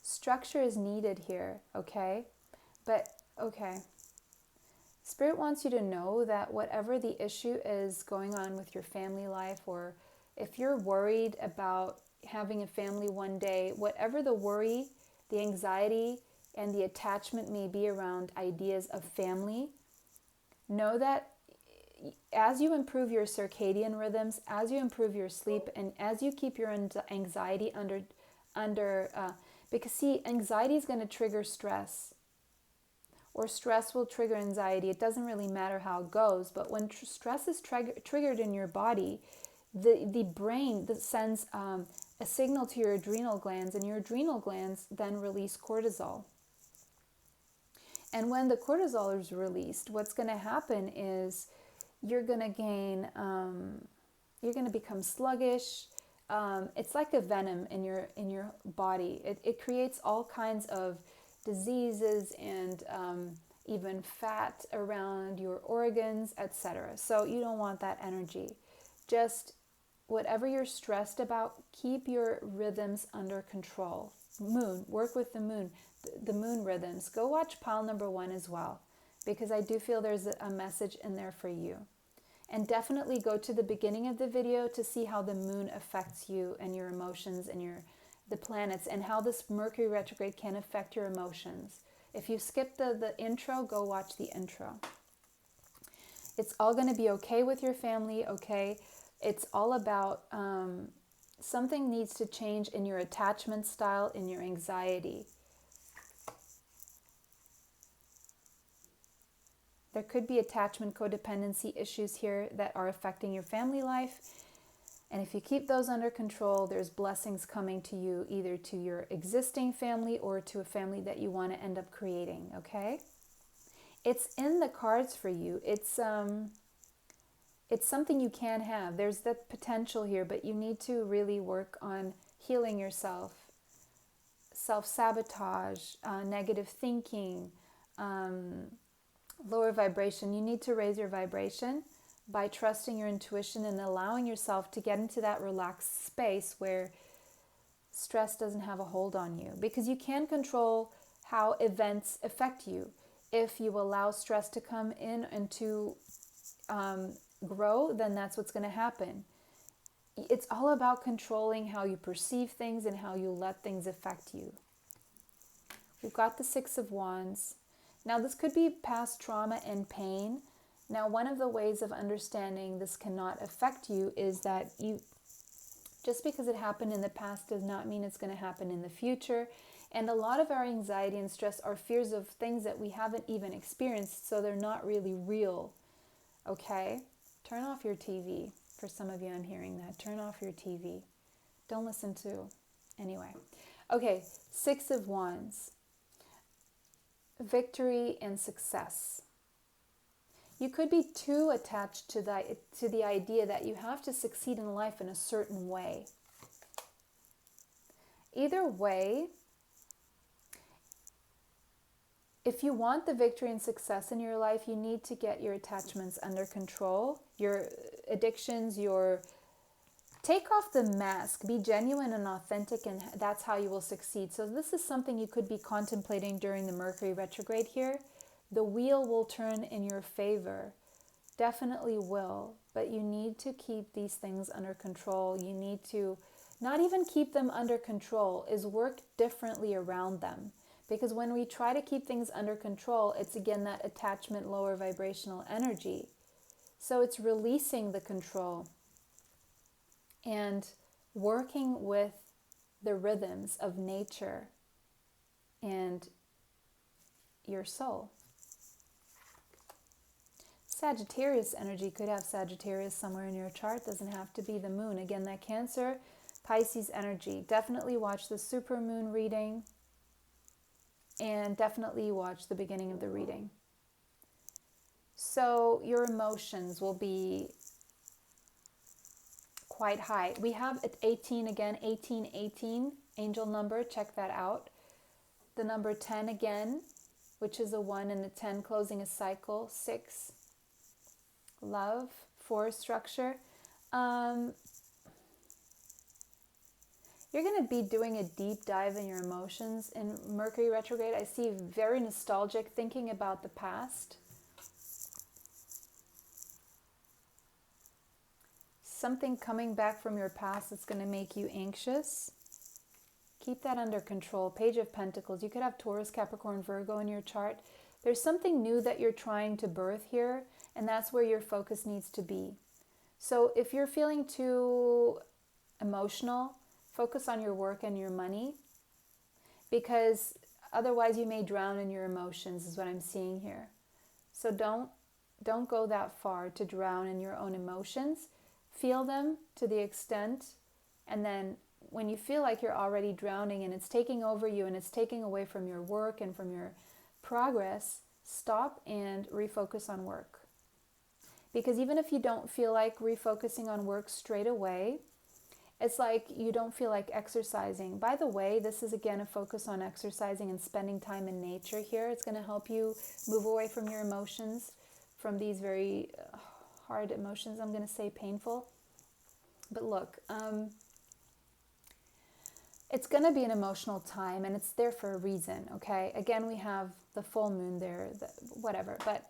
Structure is needed here, okay? But, okay. Spirit wants you to know that whatever the issue is going on with your family life, or if you're worried about having a family one day, whatever the worry, the anxiety, and the attachment may be around ideas of family, know that as you improve your circadian rhythms, as you improve your sleep, and as you keep your anxiety under because see, anxiety is going to trigger stress, or stress will trigger anxiety. It doesn't really matter how it goes, but when stress is triggered in your body, the brain sends a signal to your adrenal glands, and your adrenal glands then release cortisol. And when the cortisol is released, what's going to happen is you're going to gain, you're going to become sluggish. It's like a venom in your body. It creates all kinds of diseases and even fat around your organs, etc. So you don't want that energy. Just whatever you're stressed about, keep your rhythms under control. Moon, work with the moon rhythms. Go watch pile number 1 as well, because I do feel there's a message in there for you. And definitely go to the beginning of the video to see how the moon affects you and your emotions and the planets, and how this Mercury retrograde can affect your emotions. If you skip the intro, go watch the intro. It's all going to be okay with your family, okay? It's all about something needs to change in your attachment style, in your anxiety. There could be attachment codependency issues here that are affecting your family life. And if you keep those under control, there's blessings coming to you, either to your existing family or to a family that you want to end up creating, okay? It's in the cards for you. It's something you can have. There's that potential here, but you need to really work on healing yourself. Self-sabotage, negative thinking, lower vibration. You need to raise your vibration by trusting your intuition and allowing yourself to get into that relaxed space where stress doesn't have a hold on you, because you can control how events affect you. If you allow stress to come in and to grow, then that's what's going to happen. It's all about controlling how you perceive things and how you let things affect you. We've got the Six of Wands. Now, this could be past trauma and pain. Now, one of the ways of understanding this cannot affect you is that just because it happened in the past does not mean it's going to happen in the future. And a lot of our anxiety and stress are fears of things that we haven't even experienced, so they're not really real. Okay? Turn off your TV. For some of you, I'm hearing that. Turn off your TV. Don't listen to. Anyway. Okay, Six of Wands. Victory and success. You could be too attached to the idea that you have to succeed in life in a certain way. Either way, if you want the victory and success in your life, you need to get your attachments under control, your addictions, take off the mask, be genuine and authentic, and that's how you will succeed. So this is something you could be contemplating during the Mercury retrograde here. The wheel will turn in your favor. Definitely will. But you need to keep these things under control. You need to not even keep them under control, is work differently around them. Because when we try to keep things under control, it's again that attachment, lower vibrational energy. So it's releasing the control and working with the rhythms of nature and your soul. Sagittarius energy could have Sagittarius somewhere in your chart. Doesn't have to be the moon. Again, that Cancer, Pisces energy. Definitely watch the supermoon reading and definitely watch the beginning of the reading. So your emotions will be quite high. We have at 18 again, 1818, angel number, check that out. The number 10 again, which is a 1 and a 10, closing a cycle. 6, love, 4, structure. You're going to be doing a deep dive in your emotions in Mercury retrograde. I see very nostalgic, thinking about the past. Something coming back from your past that's going to make you anxious. Keep that under control. Page of Pentacles. You could have Taurus, Capricorn, Virgo in your chart. There's something new that you're trying to birth here, and that's where your focus needs to be. So if you're feeling too emotional, focus on your work and your money, because otherwise you may drown in your emotions, is what I'm seeing here. So don't go that far to drown in your own emotions. Feel them to the extent, and then when you feel like you're already drowning and it's taking over you and it's taking away from your work and from your progress, stop and refocus on work. Because even if you don't feel like refocusing on work straight away, it's like you don't feel like exercising. By the way, this is again a focus on exercising and spending time in nature here. It's going to help you move away from your emotions, from these very hard emotions, I'm going to say painful. But look, it's going to be an emotional time, and it's there for a reason, okay? Again, we have the full moon there, whatever. But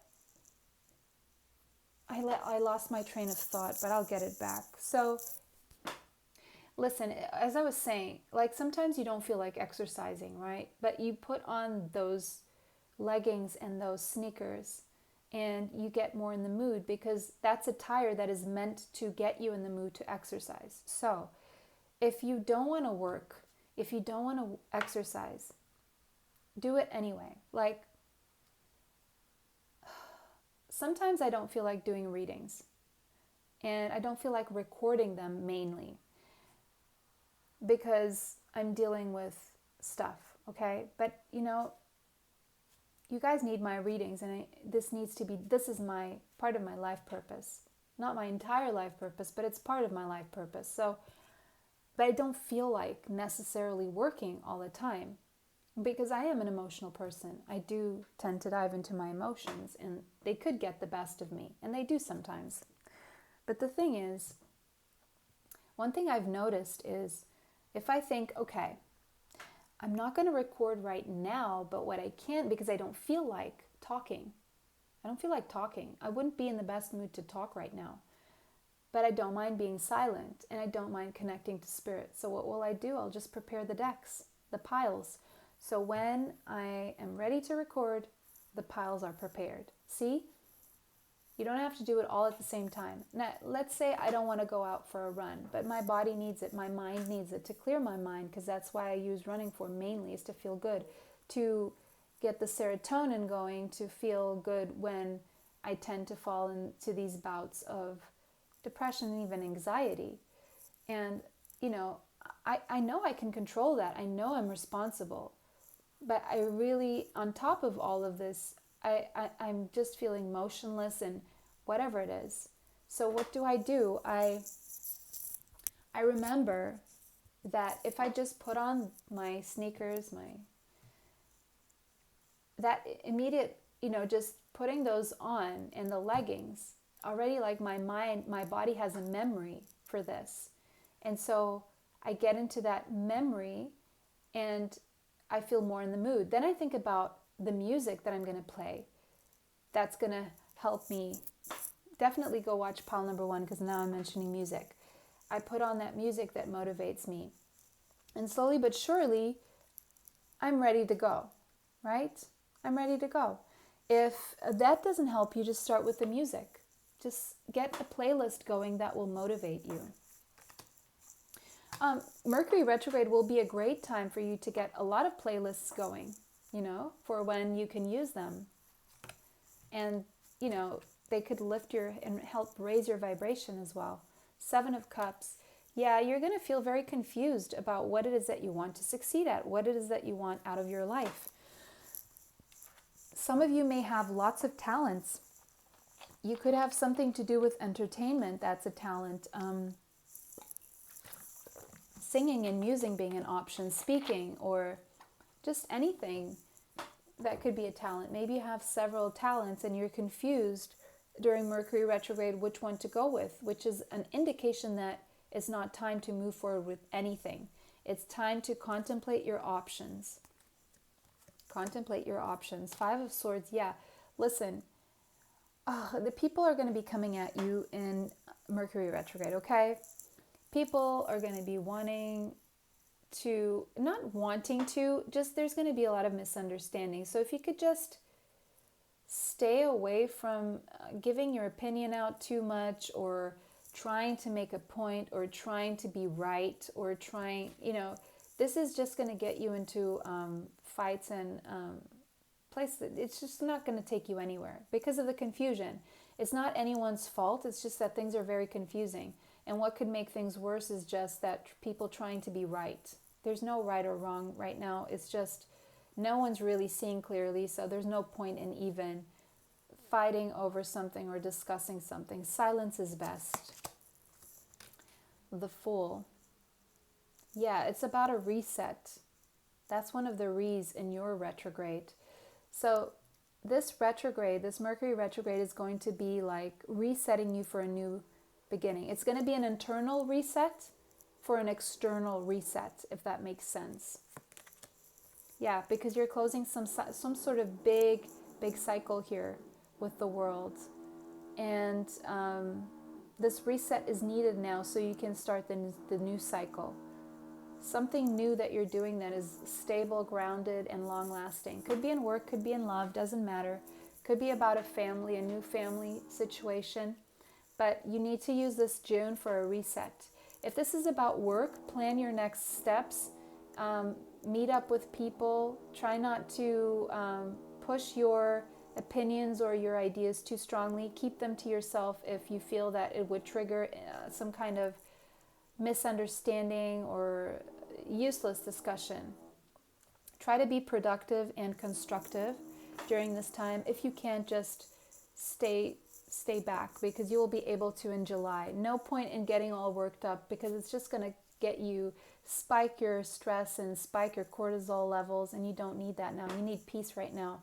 I lost my train of thought, but I'll get it back. So listen, as I was saying, like sometimes you don't feel like exercising, right? But you put on those leggings and those sneakers and you get more in the mood, because that's attire that is meant to get you in the mood to exercise. So if you don't want to work, if you don't want to exercise, do it anyway. Like sometimes I don't feel like doing readings, and I don't feel like recording them mainly because I'm dealing with stuff, okay? But you guys need my readings, and this is my part of my life purpose. Not my entire life purpose, but it's part of my life purpose. So, but I don't feel like necessarily working all the time, because I am an emotional person. I do tend to dive into my emotions, and they could get the best of me, and they do sometimes. But the thing is, one thing I've noticed is if I think, okay, I'm not going to record right now, but what I can, because I don't feel like talking. I don't feel like talking. I wouldn't be in the best mood to talk right now. but I don't mind being silent, and I don't mind connecting to spirit. So what will I do? I'll just prepare the decks, the piles. So when I am ready to record, the piles are prepared. See? You don't have to do it all at the same time. Now, let's say I don't want to go out for a run, but my body needs it, my mind needs it to clear my mind, because that's why I use running for mainly, is to feel good, to get the serotonin going, to feel good when I tend to fall into these bouts of depression and even anxiety. And, I know I can control that. I know I'm responsible. But I really, on top of all of this, I'm just feeling motionless and whatever it is. So what do? I remember that if I just put on my sneakers, that immediate, just putting those on and the leggings, already like my body has a memory for this. And so I get into that memory and I feel more in the mood. Then I think about the music that I'm going to play. That's going to help me. Definitely go watch pile number 1, because now I'm mentioning music. I put on that music that motivates me. And slowly but surely, I'm ready to go, right? I'm ready to go. If that doesn't help you, just start with the music. Just get a playlist going that will motivate you. Mercury retrograde will be a great time for you to get a lot of playlists going, for when you can use them. And, they could lift and help raise your vibration as well. 7 of Cups. Yeah, you're going to feel very confused about what it is that you want to succeed at, what it is that you want out of your life. Some of you may have lots of talents. You could have something to do with entertainment. That's a talent. Singing and music being an option, speaking, or just anything that could be a talent. Maybe you have several talents and you're confused during Mercury retrograde which one to go with, which is an indication that it's not time to move forward with anything. It's time to contemplate your options. Contemplate your options. 5 of Swords, yeah. Listen, the people are going to be coming at you in Mercury retrograde, okay? People are going to be just there's going to be a lot of misunderstanding. So if you could just stay away from giving your opinion out too much, or trying to make a point, or trying to be right, or this is just going to get you into fights and places. It's just not going to take you anywhere because of the confusion. It's not anyone's fault. It's just that things are very confusing. And what could make things worse is just that people trying to be right. There's no right or wrong right now. It's just no one's really seeing clearly, so there's no point in even fighting over something or discussing something. Silence is best. The Fool. Yeah, it's about a reset. That's one of the re's in your retrograde. So this Mercury retrograde is going to be like resetting you for a new beginning. It's going to be an internal reset for an external reset, if that makes sense. Yeah, because you're closing some sort of big cycle here with the world. And this reset is needed now so you can start the new cycle. Something new that you're doing that is stable, grounded, and long-lasting. Could be in work, could be in love, doesn't matter. Could be about a family, a new family situation. But you need to use this June for a reset. If this is about work, plan your next steps. Meet up with people. Try not to push your opinions or your ideas too strongly. Keep them to yourself if you feel that it would trigger some kind of misunderstanding or useless discussion. Try to be productive and constructive during this time. If you can't, just stay back, because you will be able to in July. No point in getting all worked up, because it's just going to get you, spike your stress and spike your cortisol levels, and you don't need that now. You need peace right now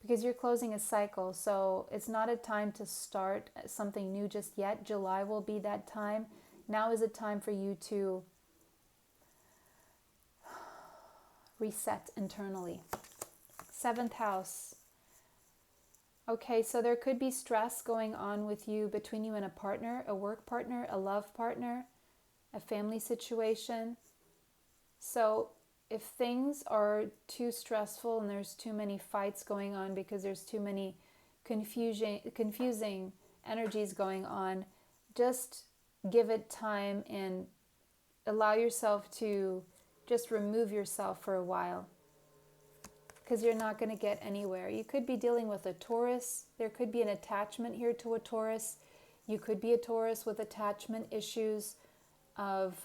because you're closing a cycle. So it's not a time to start something new just yet. July will be that time. Now is a time for you to reset internally. 7th house. Okay, so there could be stress going on with you, between you and a partner, a work partner, a love partner, a family situation. So if things are too stressful and there's too many fights going on because there's too many confusing energies going on, just give it time and allow yourself to just remove yourself for a while, because you're not going to get anywhere. You could be dealing with a Taurus. There could be an attachment here to a Taurus. You could be a Taurus with attachment issues of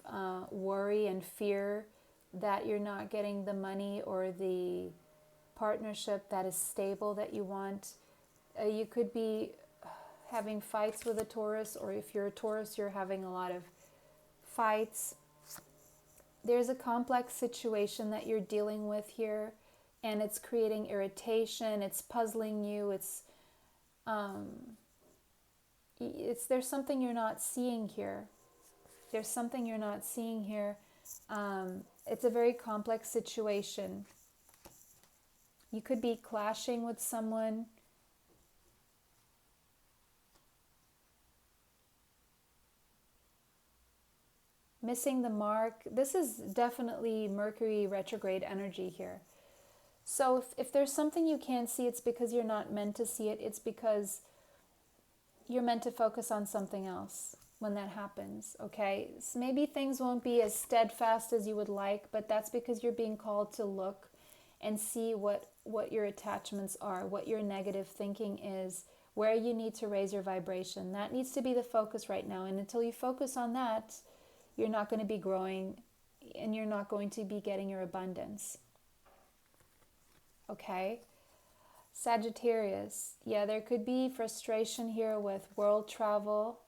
worry and fear that you're not getting the money or the partnership that is stable that you want. You could be having fights with a Taurus, or if you're a Taurus, you're having a lot of fights. There's a complex situation that you're dealing with here, and it's creating irritation, it's puzzling you, there's something you're not seeing here. There's something you're not seeing here. It's a very complex situation. You could be clashing with someone. Missing the mark. This is definitely Mercury retrograde energy here. So if there's something you can't see, it's because you're not meant to see it. It's because you're meant to focus on something else when that happens, okay? So maybe things won't be as steadfast as you would like, but that's because you're being called to look and see what your attachments are, what your negative thinking is, where you need to raise your vibration. That needs to be the focus right now. And until you focus on that, you're not going to be growing and you're not going to be getting your abundance. Okay? Sagittarius. Yeah, there could be frustration here with world travel.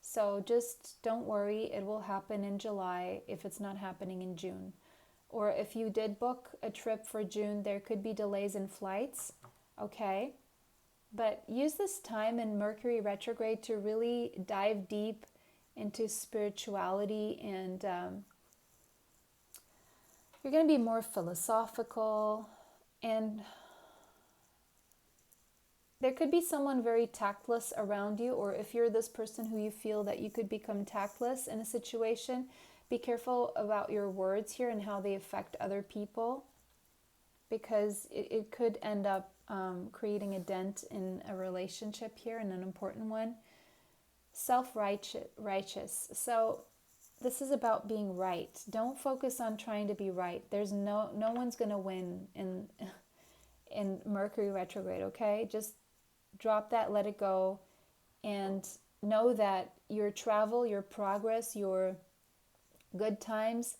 So just don't worry. It will happen in July if it's not happening in June. Or if you did book a trip for June, there could be delays in flights. Okay? But use this time in Mercury retrograde to really dive deep into spirituality, and you're going to be more philosophical, and there could be someone very tactless around you, or if you're this person who you feel that you could become tactless in a situation, be careful about your words here and how they affect other people, because it could end up creating a dent in a relationship here, and an important one. Self-righteous. So this is about being right. Don't focus on trying to be right. There's no one's going to win in Mercury retrograde, okay? Just drop that, let it go, and know that your travel, your progress, your good times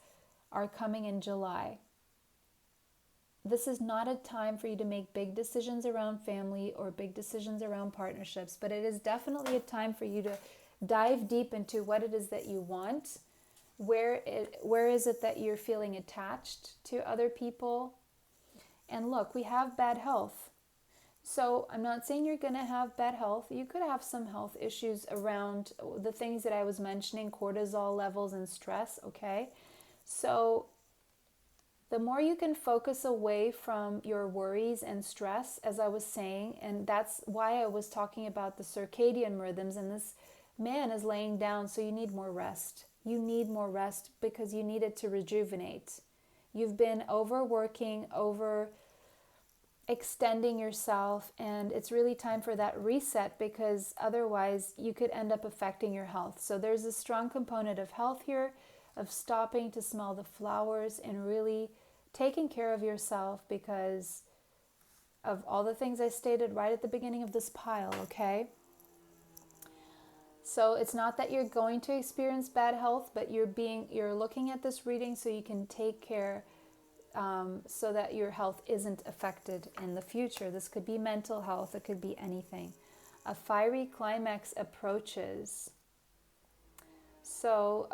are coming in July. This is not a time for you to make big decisions around family or big decisions around partnerships, but it is definitely a time for you to dive deep into what it is that you want. Where is it that you're feeling attached to other people? And look, we have bad health. So I'm not saying you're going to have bad health. You could have some health issues around the things that I was mentioning, cortisol levels and stress, okay? So the more you can focus away from your worries and stress, as I was saying, and that's why I was talking about the circadian rhythms, and this man is laying down, so you need more rest. You need more rest because you need it to rejuvenate. You've been overworking, extending yourself, and it's really time for that reset, because otherwise you could end up affecting your health. So there's a strong component of health here, of stopping to smell the flowers and really taking care of yourself because of all the things I stated right at the beginning of this pile, okay? So it's not that you're going to experience bad health, but you're looking at this reading so you can take care, so that your health isn't affected in the future. This could be mental health, it could be anything. A fiery climax approaches. So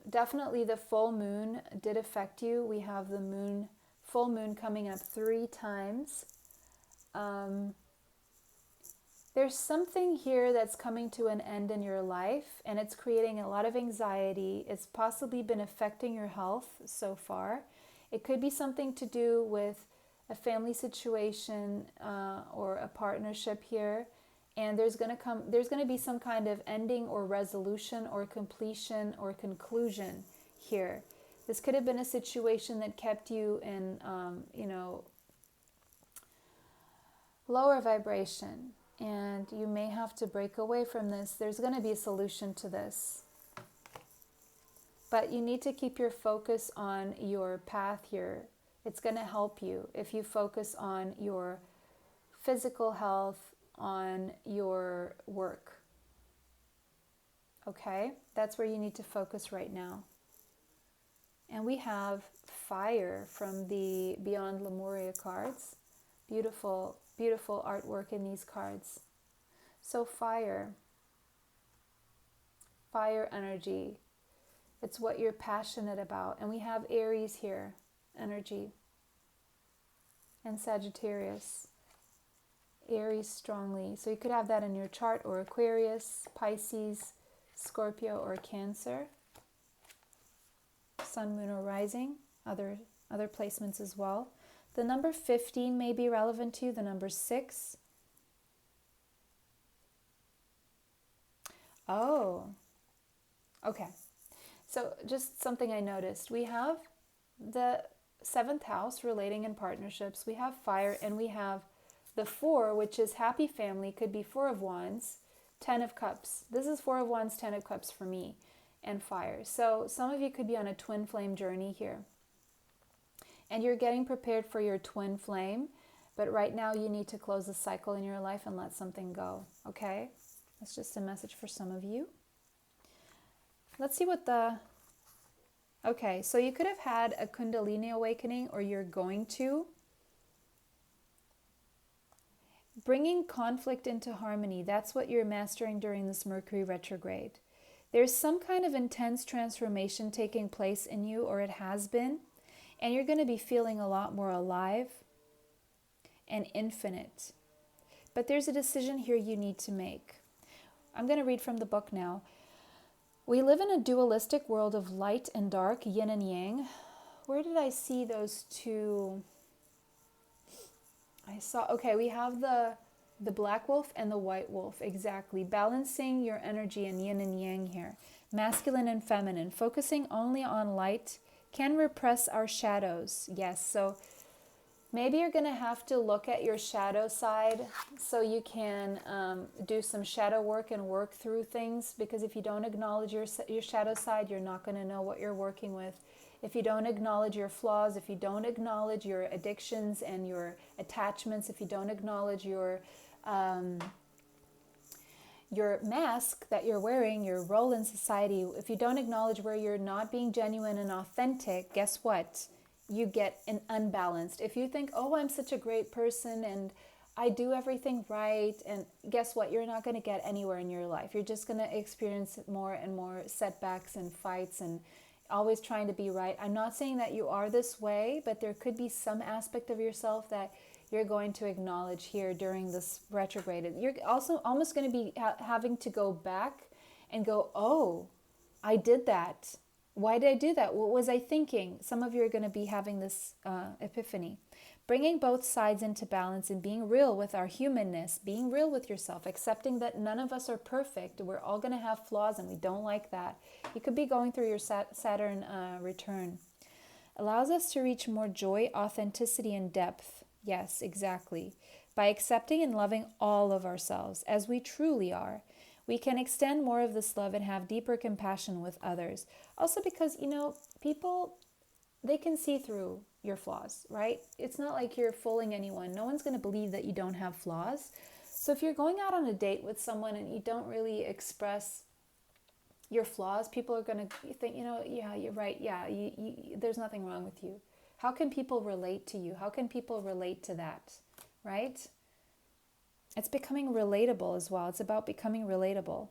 definitely the full moon did affect you. We have the full moon coming up 3 times. There's something here that's coming to an end in your life, and it's creating a lot of anxiety. It's possibly been affecting your health so far. It could be something to do with a family situation or a partnership here, and there's going to be some kind of ending or resolution or completion or conclusion here. This could have been a situation that kept you in, lower vibration, and you may have to break away from this. There's going to be a solution to this. But you need to keep your focus on your path here. It's going to help you if you focus on your physical health, on your work. Okay? That's where you need to focus right now. And we have fire from the Beyond Lemuria cards. Beautiful, beautiful artwork in these cards. So fire energy. It's what you're passionate about. And we have Aries here, energy. And Sagittarius. Aries strongly. So you could have that in your chart, or Aquarius, Pisces, Scorpio, or Cancer. Sun, Moon, or Rising. Other placements as well. The number 15 may be relevant to you. The number 6. Oh. Okay. So just something I noticed. We have the 7th house, relating in partnerships. We have fire, and we have the 4, which is happy family. Could be 4 of Wands, 10 of Cups. This is 4 of Wands, 10 of Cups for me, and fire. So some of you could be on a twin flame journey here. And you're getting prepared for your twin flame. But right now you need to close the cycle in your life and let something go. Okay? That's just a message for some of you. Let's see what the... Okay, so you could have had a Kundalini awakening, or you're going to. Bringing conflict into harmony, that's what you're mastering during this Mercury retrograde. There's some kind of intense transformation taking place in you, or it has been, and you're going to be feeling a lot more alive and infinite. But there's a decision here you need to make. I'm going to read from the book now. We live in a dualistic world of light and dark, yin and yang. Where did I see those two? I saw, okay, we have the black wolf and the white wolf, exactly. Balancing your energy in yin and yang here. Masculine and feminine. Focusing only on light can repress our shadows. Yes, so maybe you're going to have to look at your shadow side so you can do some shadow work and work through things, because if you don't acknowledge your shadow side, you're not going to know what you're working with. If you don't acknowledge your flaws, if you don't acknowledge your addictions and your attachments, if you don't acknowledge your mask that you're wearing, your role in society, if you don't acknowledge where you're not being genuine and authentic, guess what? You get an unbalanced. If you think, oh, I'm such a great person and I do everything right, and guess what? You're not going to get anywhere in your life. You're just going to experience more and more setbacks and fights and always trying to be right. I'm not saying that you are this way, but there could be some aspect of yourself that you're going to acknowledge here during this retrograde. You're also almost going to be having to go back and go, oh, I did that. Why did I do that? What was I thinking? Some of you are going to be having this epiphany. Bringing both sides into balance and being real with our humanness, being real with yourself, accepting that none of us are perfect. We're all going to have flaws and we don't like that. You could be going through your Saturn return. Allows us to reach more joy, authenticity, and depth. Yes, exactly. By accepting and loving all of ourselves as we truly are, we can extend more of this love and have deeper compassion with others. Also because, people, they can see through your flaws, right? It's not like you're fooling anyone. No one's going to believe that you don't have flaws. So if you're going out on a date with someone and you don't really express your flaws, people are going to think, yeah, you're right. Yeah, there's nothing wrong with you. How can people relate to you? How can people relate to that, right? It's becoming relatable as well. It's about becoming relatable.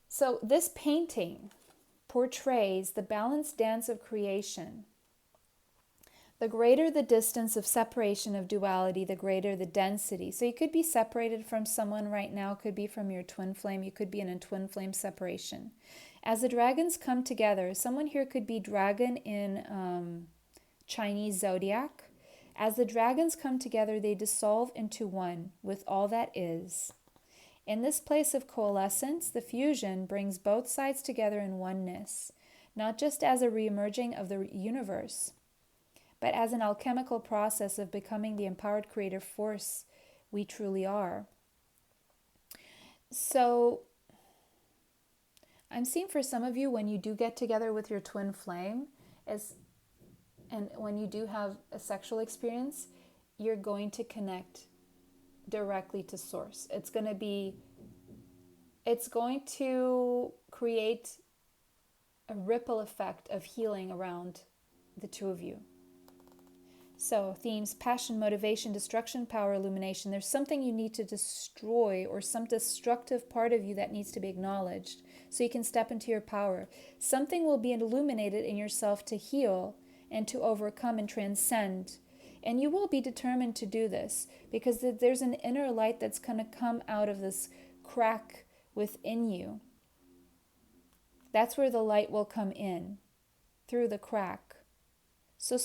So this painting portrays the balanced dance of creation. The greater the distance of separation of duality, the greater the density. So you could be separated from someone right now, could be from your twin flame. You could be in a twin flame separation. As the dragons come together, someone here could be dragon in Chinese zodiac. As the dragons come together, they dissolve into one with all that is. In this place of coalescence, the fusion brings both sides together in oneness, not just as a reemerging of the universe, but as an alchemical process of becoming the empowered creative force we truly are. So, I'm seeing for some of you, when you do get together with your twin flame, and when you do have a sexual experience, you're going to connect directly to source. It's going to create a ripple effect of healing around the two of you. So themes: passion, motivation, destruction, power, illumination. There's something you need to destroy, or some destructive part of you that needs to be acknowledged so you can step into your power. Something will be illuminated in yourself to heal and to overcome and transcend. And you will be determined to do this because there's an inner light that's going to come out of this crack within you. That's where the light will come in, through the crack. So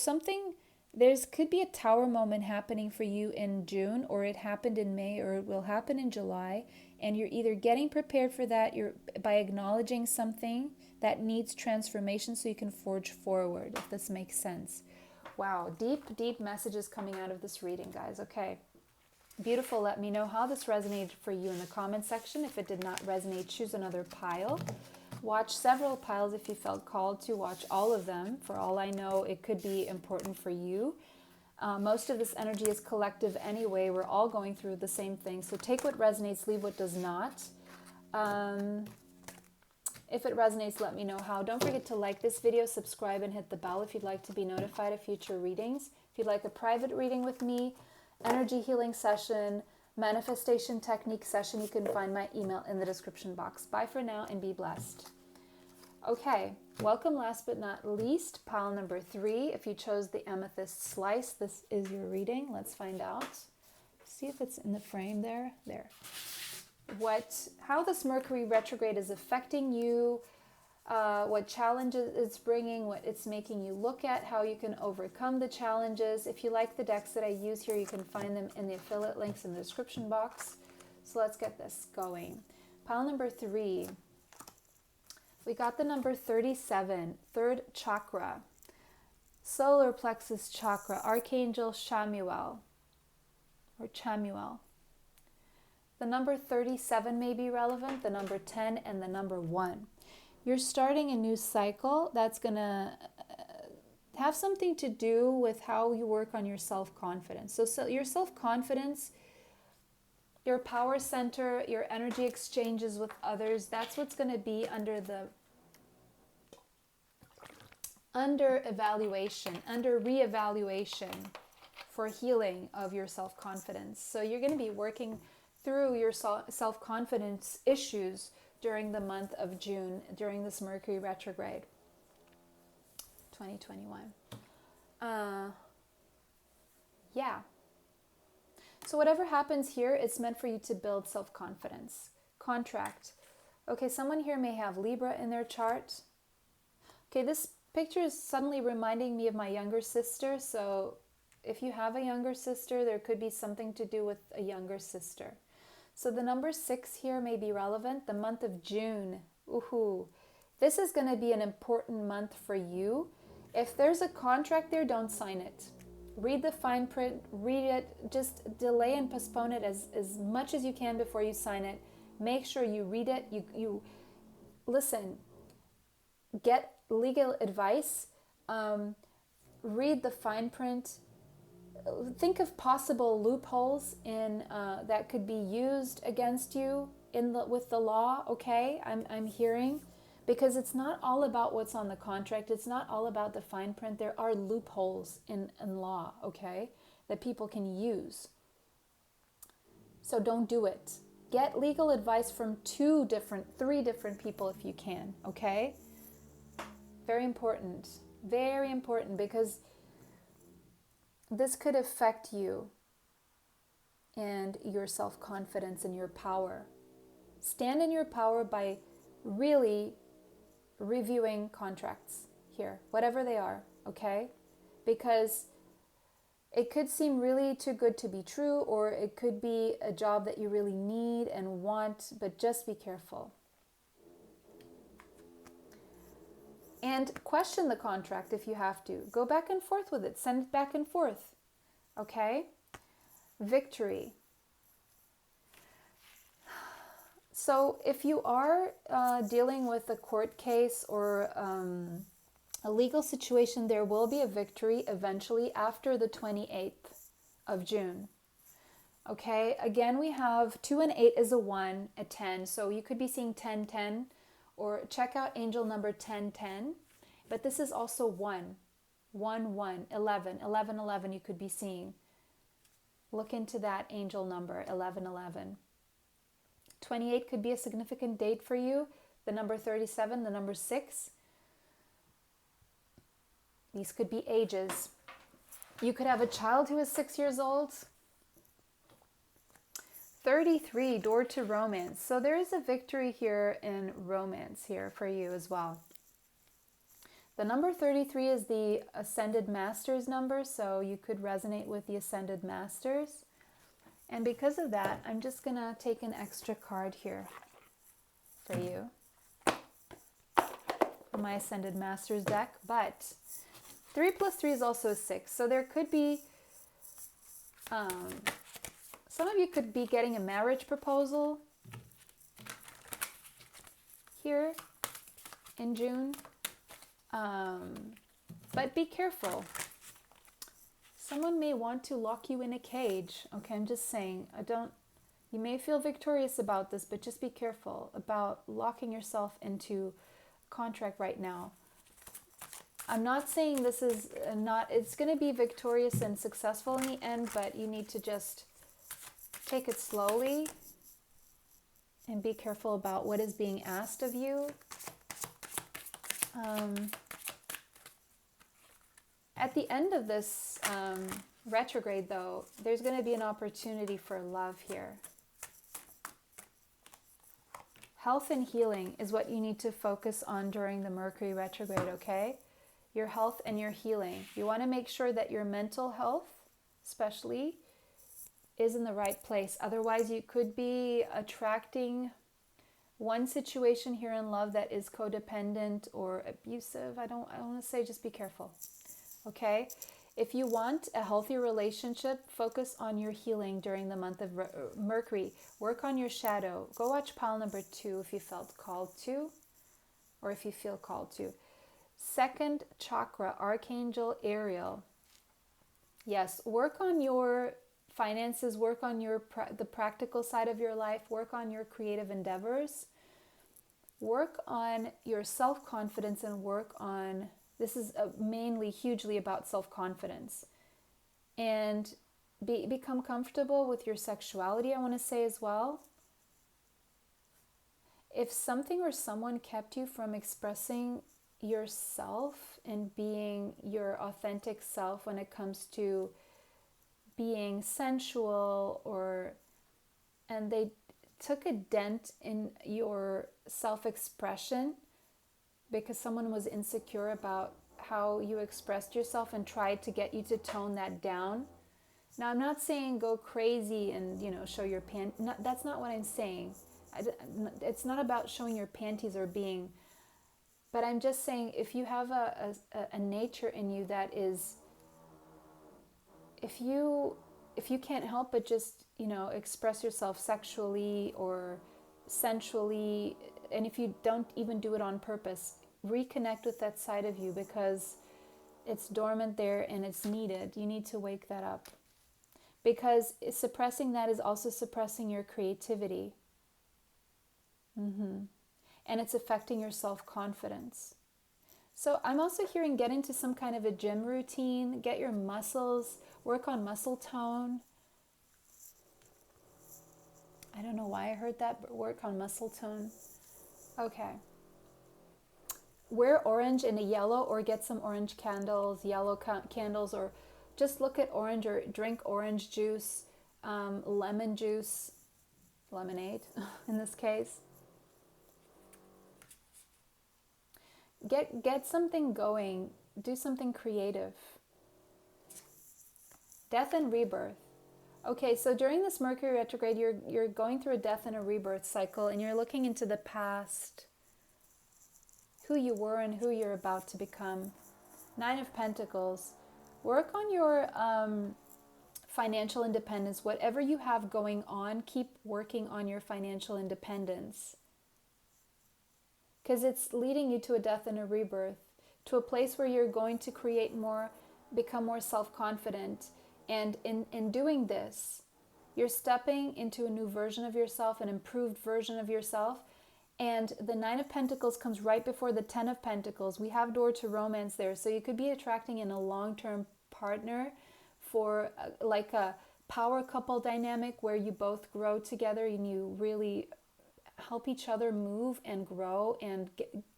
could be a tower moment happening for you in June, or it happened in May, or it will happen in July. And you're either getting prepared for that by acknowledging something that needs transformation so you can forge forward, if this makes sense. Wow, deep, deep messages coming out of this reading, guys. Okay, beautiful. Let me know how this resonated for you in the comment section. If it did not resonate, choose another pile. Watch several piles if you felt called to watch all of them. For all I know, it could be important for you. Most of this energy is collective anyway. We're all going through the same thing. So take what resonates, leave what does not. If it resonates, let me know how. Don't forget to like this video, subscribe, and hit the bell if you'd like to be notified of future readings. If you'd like a private reading with me, energy healing session, manifestation technique session, you can find my email in the description box. Bye for now and be blessed. Okay, welcome last but not least, pile number 3. If you chose the amethyst slice, this is your reading. Let's find out. See if it's in the frame there. There. How this Mercury retrograde is affecting you, what challenges it's bringing, what it's making you look at, how you can overcome the challenges. If you like the decks that I use here, you can find them in the affiliate links in the description box. So let's get this going. Pile number 3. We got the number 37, third chakra, solar plexus chakra, Archangel Chamuel, or Chamuel. The number 37 may be relevant, the number 10, and the number 1. You're starting a new cycle that's going to have something to do with how you work on your self-confidence. So your self-confidence, your power center, your energy exchanges with others, that's what's going to be under reevaluation for healing of your self-confidence. So you're going to be working through your self-confidence issues during the month of June, during this Mercury retrograde 2021. Yeah. So whatever happens here, it's meant for you to build self-confidence. Contract. Okay, someone here may have Libra in their chart. Okay, this picture is suddenly reminding me of my younger sister. So if you have a younger sister, there could be something to do with a younger sister. So the number 6 here may be relevant. The month of June. Ooh, this is going to be an important month for you. If there's a contract there, don't sign it. Read the fine print, read it, just delay and postpone it as much as you can before you sign it. Make sure you read it, you listen, get legal advice, read the fine print, think of possible loopholes in that could be used against you with the law, okay? I'm hearing. Because it's not all about what's on the contract. It's not all about the fine print. There are loopholes in law, okay, that people can use. So don't do it. Get legal advice from 3 different people if you can, okay? Very important. Very important, because this could affect you and your self-confidence and your power. Stand in your power by really reviewing contracts here, whatever they are, okay? Because it could seem really too good to be true, or it could be a job that you really need and want, but just be careful. And question the contract if you have to. Go back and forth with it. Send it back and forth. Okay? Victory. So if you are dealing with a court case or a legal situation, there will be a victory eventually after the 28th of June. Okay? Again, we have 2 and 8 is a 1, a 10. So you could be seeing 10, 10. Or check out angel number 1010, but this is also 1, 1, 1, 11, 11, 11 you could be seeing. Look into that angel number, 11, 11. 28 could be a significant date for you, the number 37, the number 6. These could be ages. You could have a child who is 6 years old. 33, door to romance. So there is a victory here in romance here for you as well. The number 33 is the Ascended Masters number, so you could resonate with the Ascended Masters. And because of that, I'm just going to take an extra card here for you from my Ascended Masters deck. But 3 plus 3 is also 6, so there could be... some of you could be getting a marriage proposal here in June. But be careful. Someone may want to lock you in a cage. Okay, I'm just saying, you may feel victorious about this, but just be careful about locking yourself into a contract right now. I'm not saying this is it's going to be victorious and successful in the end, but you need to just take it slowly and be careful about what is being asked of you. At the end of this retrograde, though, there's going to be an opportunity for love here. Health and healing is what you need to focus on during the Mercury retrograde, okay? Your health and your healing. You want to make sure that your mental health, especially, is in the right place. Otherwise, you could be attracting one situation here in love that is codependent or abusive. I want to say just be careful, okay? If you want a healthy relationship, focus on your healing during the month of Mercury. Work on your shadow. Go watch pile number 2 if you felt called to, or if you feel called to. Second chakra, Archangel Ariel. Yes, work on your finances, work on the practical side of your life, work on your creative endeavors, work on your self-confidence, and work on, this is mainly hugely about self-confidence, and become comfortable with your sexuality, I want to say as well. If something or someone kept you from expressing yourself and being your authentic self when it comes to being sensual, and they took a dent in your self-expression because someone was insecure about how you expressed yourself and tried to get you to tone that down. Now, I'm not saying go crazy and, show your pants. That's not what I'm saying. It's not about showing your panties or being, but I'm just saying if you have a nature in you that is, if you can't help but just, express yourself sexually or sensually, and if you don't even do it on purpose, reconnect with that side of you because it's dormant there and it's needed. You need to wake that up, because suppressing that is also suppressing your creativity. And it's affecting your self-confidence. So I'm also hearing get into some kind of a gym routine, get your muscles, work on muscle tone. I don't know why I heard that, but work on muscle tone. Okay. Wear orange and a yellow, or get some orange candles, yellow candles, or just look at orange or drink orange juice, lemon juice, lemonade in this case. Get something going. Do something creative. Death and rebirth. Okay, so during this Mercury retrograde, you're going through a death and a rebirth cycle, and you're looking into the past, who you were and who you're about to become. Nine of Pentacles. Work on your financial independence. Whatever you have going on, keep working on your financial independence. Because it's leading you to a death and a rebirth, to a place where you're going to create more, become more self-confident. And in doing this, you're stepping into a new version of yourself, an improved version of yourself. And the Nine of Pentacles comes right before the Ten of Pentacles. We have door to romance there. So you could be attracting in a long-term partner for like a power couple dynamic where you both grow together and you really help each other move and grow and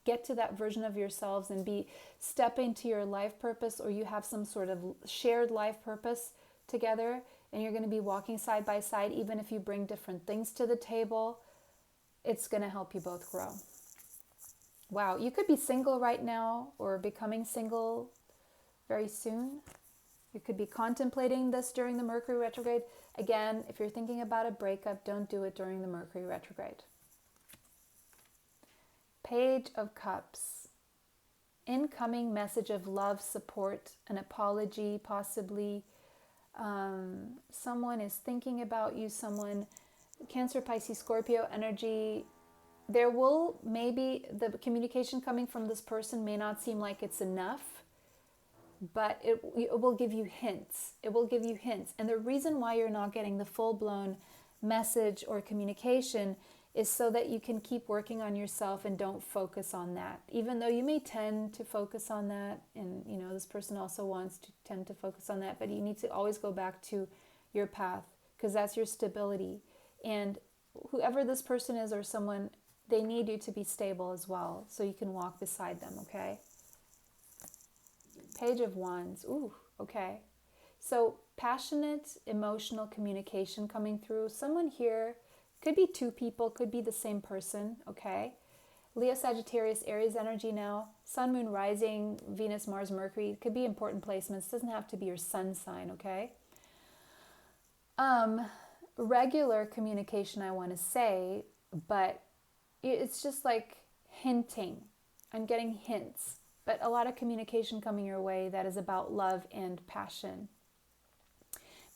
get to that version of yourselves and step into your life purpose, or you have some sort of shared life purpose together and you're going to be walking side by side. Even if you bring different things to the table, it's going to help you both grow. Wow, you could be single right now or becoming single very soon. You could be contemplating this during the Mercury retrograde. Again, if you're thinking about a breakup, don't do it during the Mercury retrograde. Page of Cups. Incoming message of love, support, an apology, possibly. Someone is thinking about you, someone, Cancer, Pisces, Scorpio energy. There will maybe, the communication coming from this person may not seem like it's enough, but it will give you hints. It will give you hints. And the reason why you're not getting the full-blown message or communication is so that you can keep working on yourself and don't focus on that. Even though you may tend to focus on that, and you know this person also wants to tend to focus on that, but you need to always go back to your path, because that's your stability. And whoever this person is or someone, they need you to be stable as well, so you can walk beside them, okay? Page of Wands. Ooh, okay. So passionate, emotional communication coming through. Someone here, could be two people, could be the same person, okay? Leo, Sagittarius, Aries energy now. Sun, Moon, Rising, Venus, Mars, Mercury. It could be important placements. It doesn't have to be your sun sign, okay? Regular communication, I want to say, but it's just like hinting. I'm getting hints, but a lot of communication coming your way that is about love and passion.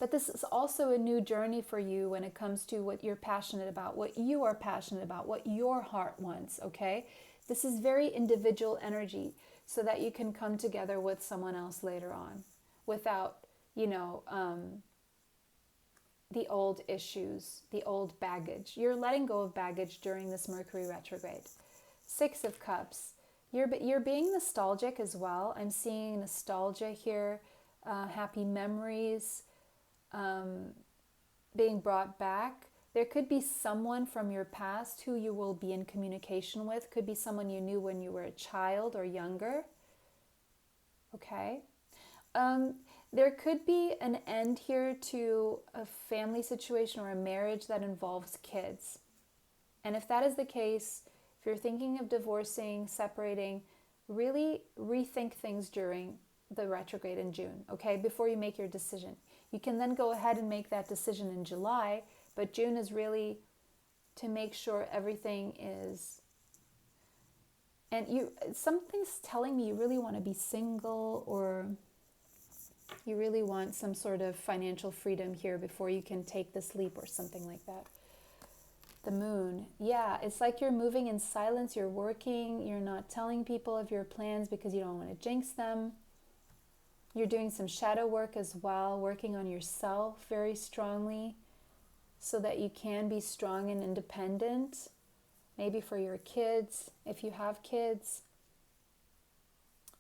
But this is also a new journey for you when it comes to what you're passionate about, what you are passionate about, what your heart wants, okay? This is very individual energy so that you can come together with someone else later on without, the old issues, the old baggage. You're letting go of baggage during this Mercury retrograde. Six of Cups. You're being nostalgic as well. I'm seeing nostalgia here, happy memories being brought back. There could be someone from your past who you will be in communication with. Could be someone you knew when you were a child or younger. Okay. There could be an end here to a family situation or a marriage that involves kids. And if that is the case, if you're thinking of divorcing, separating, really rethink things during the retrograde in June, okay, before you make your decision. You can then go ahead and make that decision in July, but June is really to make sure everything is, and something's telling me you really want to be single, or you really want some sort of financial freedom here before you can take this leap or something like that. The Moon. Yeah, it's like you're moving in silence, you're working, you're not telling people of your plans because you don't want to jinx them. You're doing some shadow work as well, working on yourself very strongly so that you can be strong and independent. Maybe for your kids, if you have kids.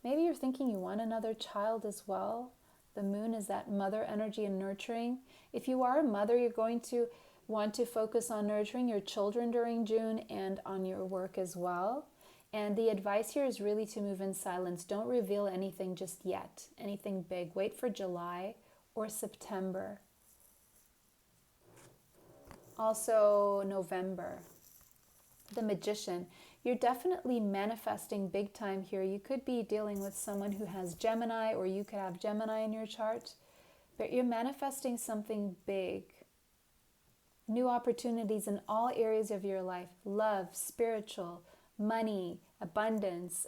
Maybe you're thinking you want another child as well. The Moon is that mother energy and nurturing. If you are a mother, you're going to want to focus on nurturing your children during June and on your work as well. And the advice here is really to move in silence. Don't reveal anything just yet, anything big. Wait for July or September. Also November. The Magician. you're definitely manifesting big time here. You could be dealing with someone who has Gemini, or you could have Gemini in your chart, but you're manifesting something big. New opportunities in all areas of your life: love, spiritual, money, abundance,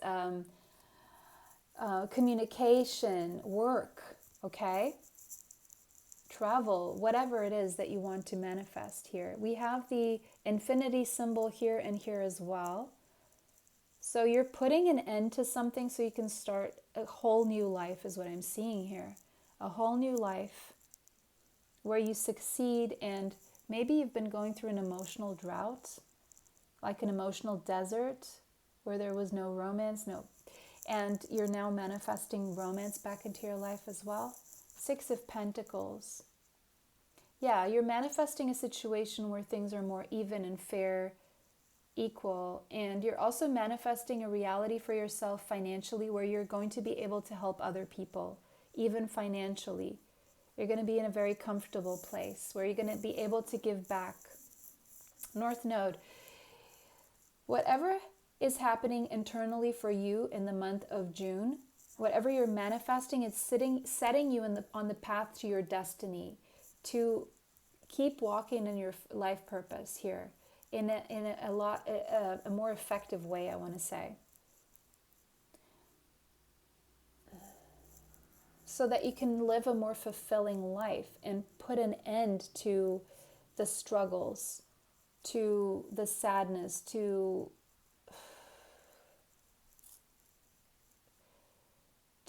communication, work, okay? Travel, whatever it is that you want to manifest here. We have the infinity symbol here and here as well. So you're putting an end to something so you can start a whole new life is what I'm seeing here. A whole new life where you succeed, and maybe you've been going through an emotional drought, like an emotional desert where there was no romance, and you're now manifesting romance back into your life as well. 6 of Pentacles. Yeah, you're manifesting a situation where things are more even and fair, equal, and you're also manifesting a reality for yourself financially where you're going to be able to help other people, even financially. You're going to be in a very comfortable place where you're going to be able to give back. North Node. Whatever is happening internally for you in the month of June, whatever you're manifesting, it's setting you on the path to your destiny, to keep walking in your life purpose here in a more effective way, I want to say, so that you can live a more fulfilling life and put an end to the struggles, to the sadness, to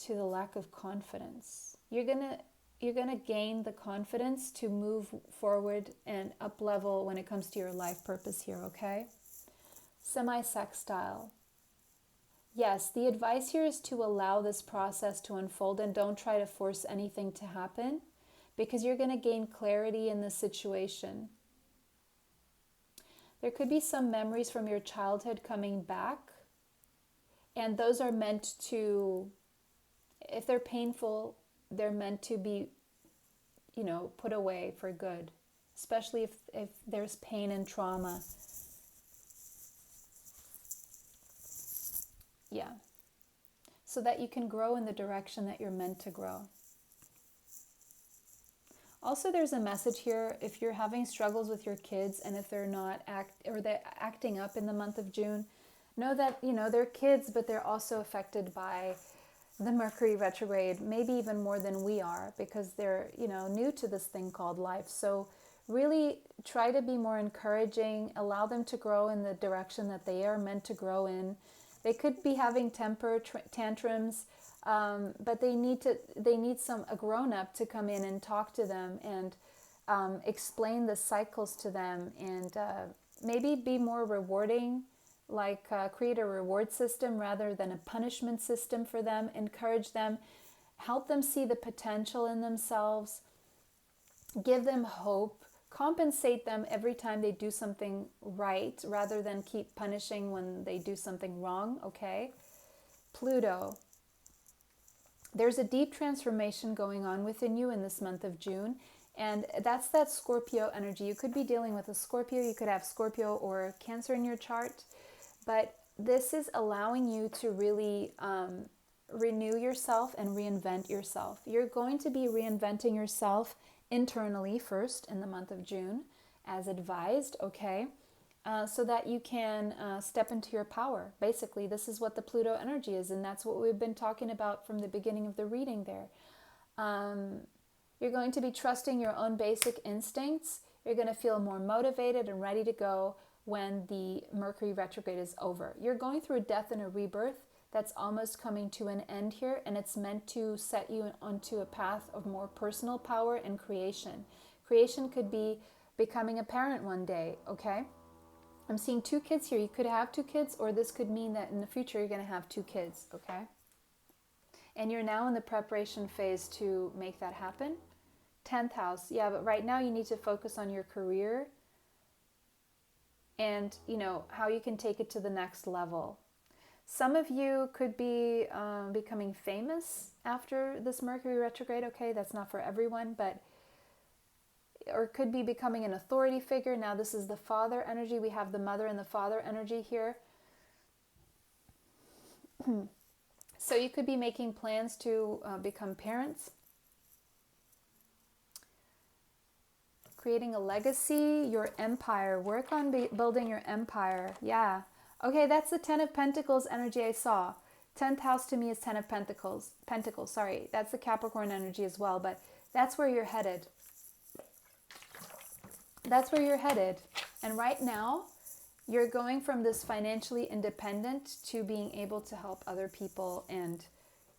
the lack of confidence. You're gonna gain the confidence to move forward and up level when it comes to your life purpose here, okay? Semi-sextile. Yes, the advice here is to allow this process to unfold and don't try to force anything to happen, because you're going to gain clarity in this situation. There could be some memories from your childhood coming back, and those are meant to, if they're painful, they're meant to be, put away for good, especially if there's pain and trauma. Yeah. So that you can grow in the direction that you're meant to grow. Also, there's a message here if you're having struggles with your kids and if they're not they're acting up in the month of June, know that, they're kids, but they're also affected by the Mercury retrograde, maybe even more than we are, because they're, new to this thing called life. So really try to be more encouraging, allow them to grow in the direction that they are meant to grow in. They could be having temper tantrums, but they need a grown-up to come in and talk to them and explain the cycles to them, and maybe be more rewarding, like create a reward system rather than a punishment system for them. Encourage them, help them see the potential in themselves, give them hope, compensate them every time they do something right rather than keep punishing when they do something wrong, okay? Pluto. There's a deep transformation going on within you in this month of June, and that's that Scorpio energy. You could be dealing with a Scorpio, you could have Scorpio or Cancer in your chart, but this is allowing you to really renew yourself and reinvent yourself. You're going to be reinventing yourself internally first in the month of June, as advised, okay? So that you can step into your power. Basically, this is what the Pluto energy is, and that's what we've been talking about from the beginning of the reading there. You're going to be trusting your own basic instincts. You're going to feel more motivated and ready to go when the Mercury retrograde is over. You're going through a death and a rebirth that's almost coming to an end here, and it's meant to set you onto a path of more personal power and creation. Creation could be becoming a parent one day, okay? I'm seeing 2 kids here. You could have 2 kids, or this could mean that in the future you're going to have 2 kids, okay? And you're now in the preparation phase to make that happen. 10th house, yeah, but right now you need to focus on your career and, how you can take it to the next level. Some of you could be becoming famous after this Mercury retrograde, okay? That's not for everyone, or could be becoming an authority figure. Now this is the father energy. We have the mother and the father energy here. So you could be making plans to become parents, creating a legacy, your empire. Work on building your empire. Yeah. Okay, that's the 10 of Pentacles energy I saw. 10th house to me is 10 of Pentacles. Sorry. That's the Capricorn energy as well, but that's where you're headed. That's where you're headed. And right now, you're going from this financially independent to being able to help other people and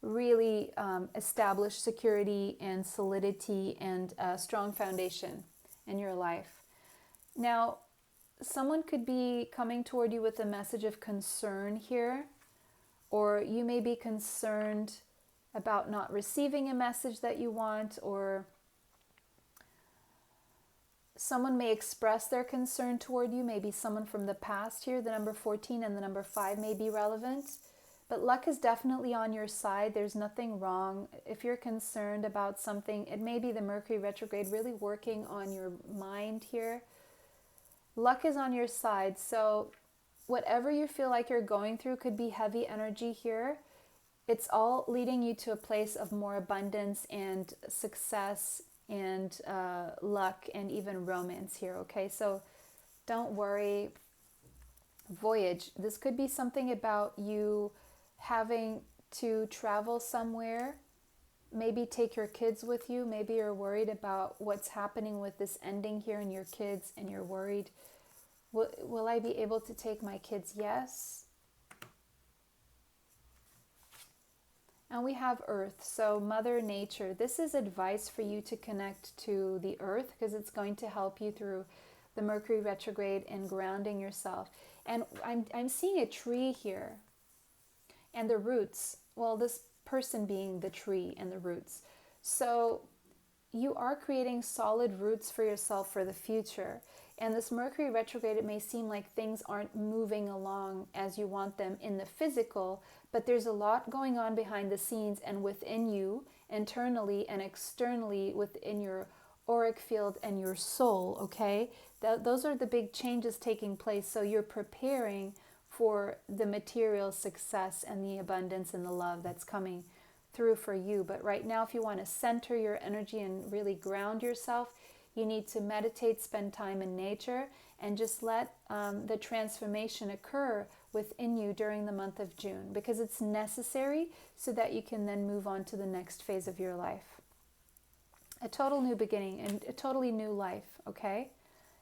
really establish security and solidity and a strong foundation in your life. Now, someone could be coming toward you with a message of concern here, or you may be concerned about not receiving a message that you want, or someone may express their concern toward you, maybe someone from the past here. The number 14 and the number 5 may be relevant. But luck is definitely on your side. There's nothing wrong. If you're concerned about something, it may be the Mercury retrograde really working on your mind here. Luck is on your side. So whatever you feel like you're going through could be heavy energy here. It's all leading you to a place of more abundance and success and luck and even romance here, okay? So don't worry. Voyage. This could be something about you having to travel somewhere. Maybe take your kids with you. Maybe you're worried about what's happening with this ending here and your kids, and you're worried, will I be able to take my kids? Yes. And we have Earth, so Mother Nature. This is advice for you to connect to the Earth because it's going to help you through the Mercury retrograde and grounding yourself. And I'm seeing a tree here and the roots. Well, this person being the tree and the roots. So you are creating solid roots for yourself for the future. And this Mercury retrograde, it may seem like things aren't moving along as you want them in the physical, but there's a lot going on behind the scenes and within you, internally and externally within your auric field and your soul, okay? Those are the big changes taking place. So you're preparing for the material success and the abundance and the love that's coming through for you. But right now, if you want to center your energy and really ground yourself, you need to meditate, spend time in nature, and just let the transformation occur within you during the month of June, because it's necessary so that you can then move on to the next phase of your life. A total new beginning and a totally new life, okay?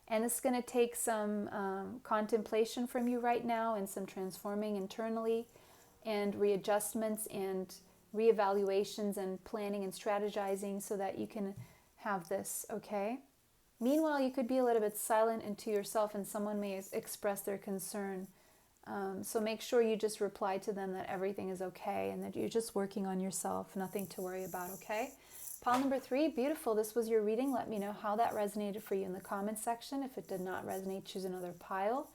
And it's going to take some contemplation from you right now and some transforming internally and readjustments and reevaluations and planning and strategizing so that you can have this, okay? Meanwhile, you could be a little bit silent into yourself and someone may express their concern. So make sure you just reply to them that everything is okay and that you're just working on yourself, nothing to worry about, okay? Pile number 3, beautiful. This was your reading. Let me know how that resonated for you in the comments section. If it did not resonate, choose another pile.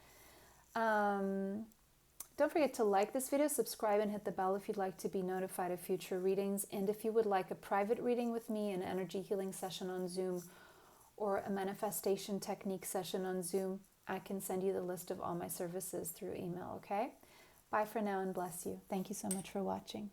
Don't forget to like this video, subscribe, and hit the bell if you'd like to be notified of future readings. And if you would like a private reading with me, an energy healing session on Zoom, or a manifestation technique session on Zoom, I can send you the list of all my services through email, okay? Bye for now and bless you. Thank you so much for watching.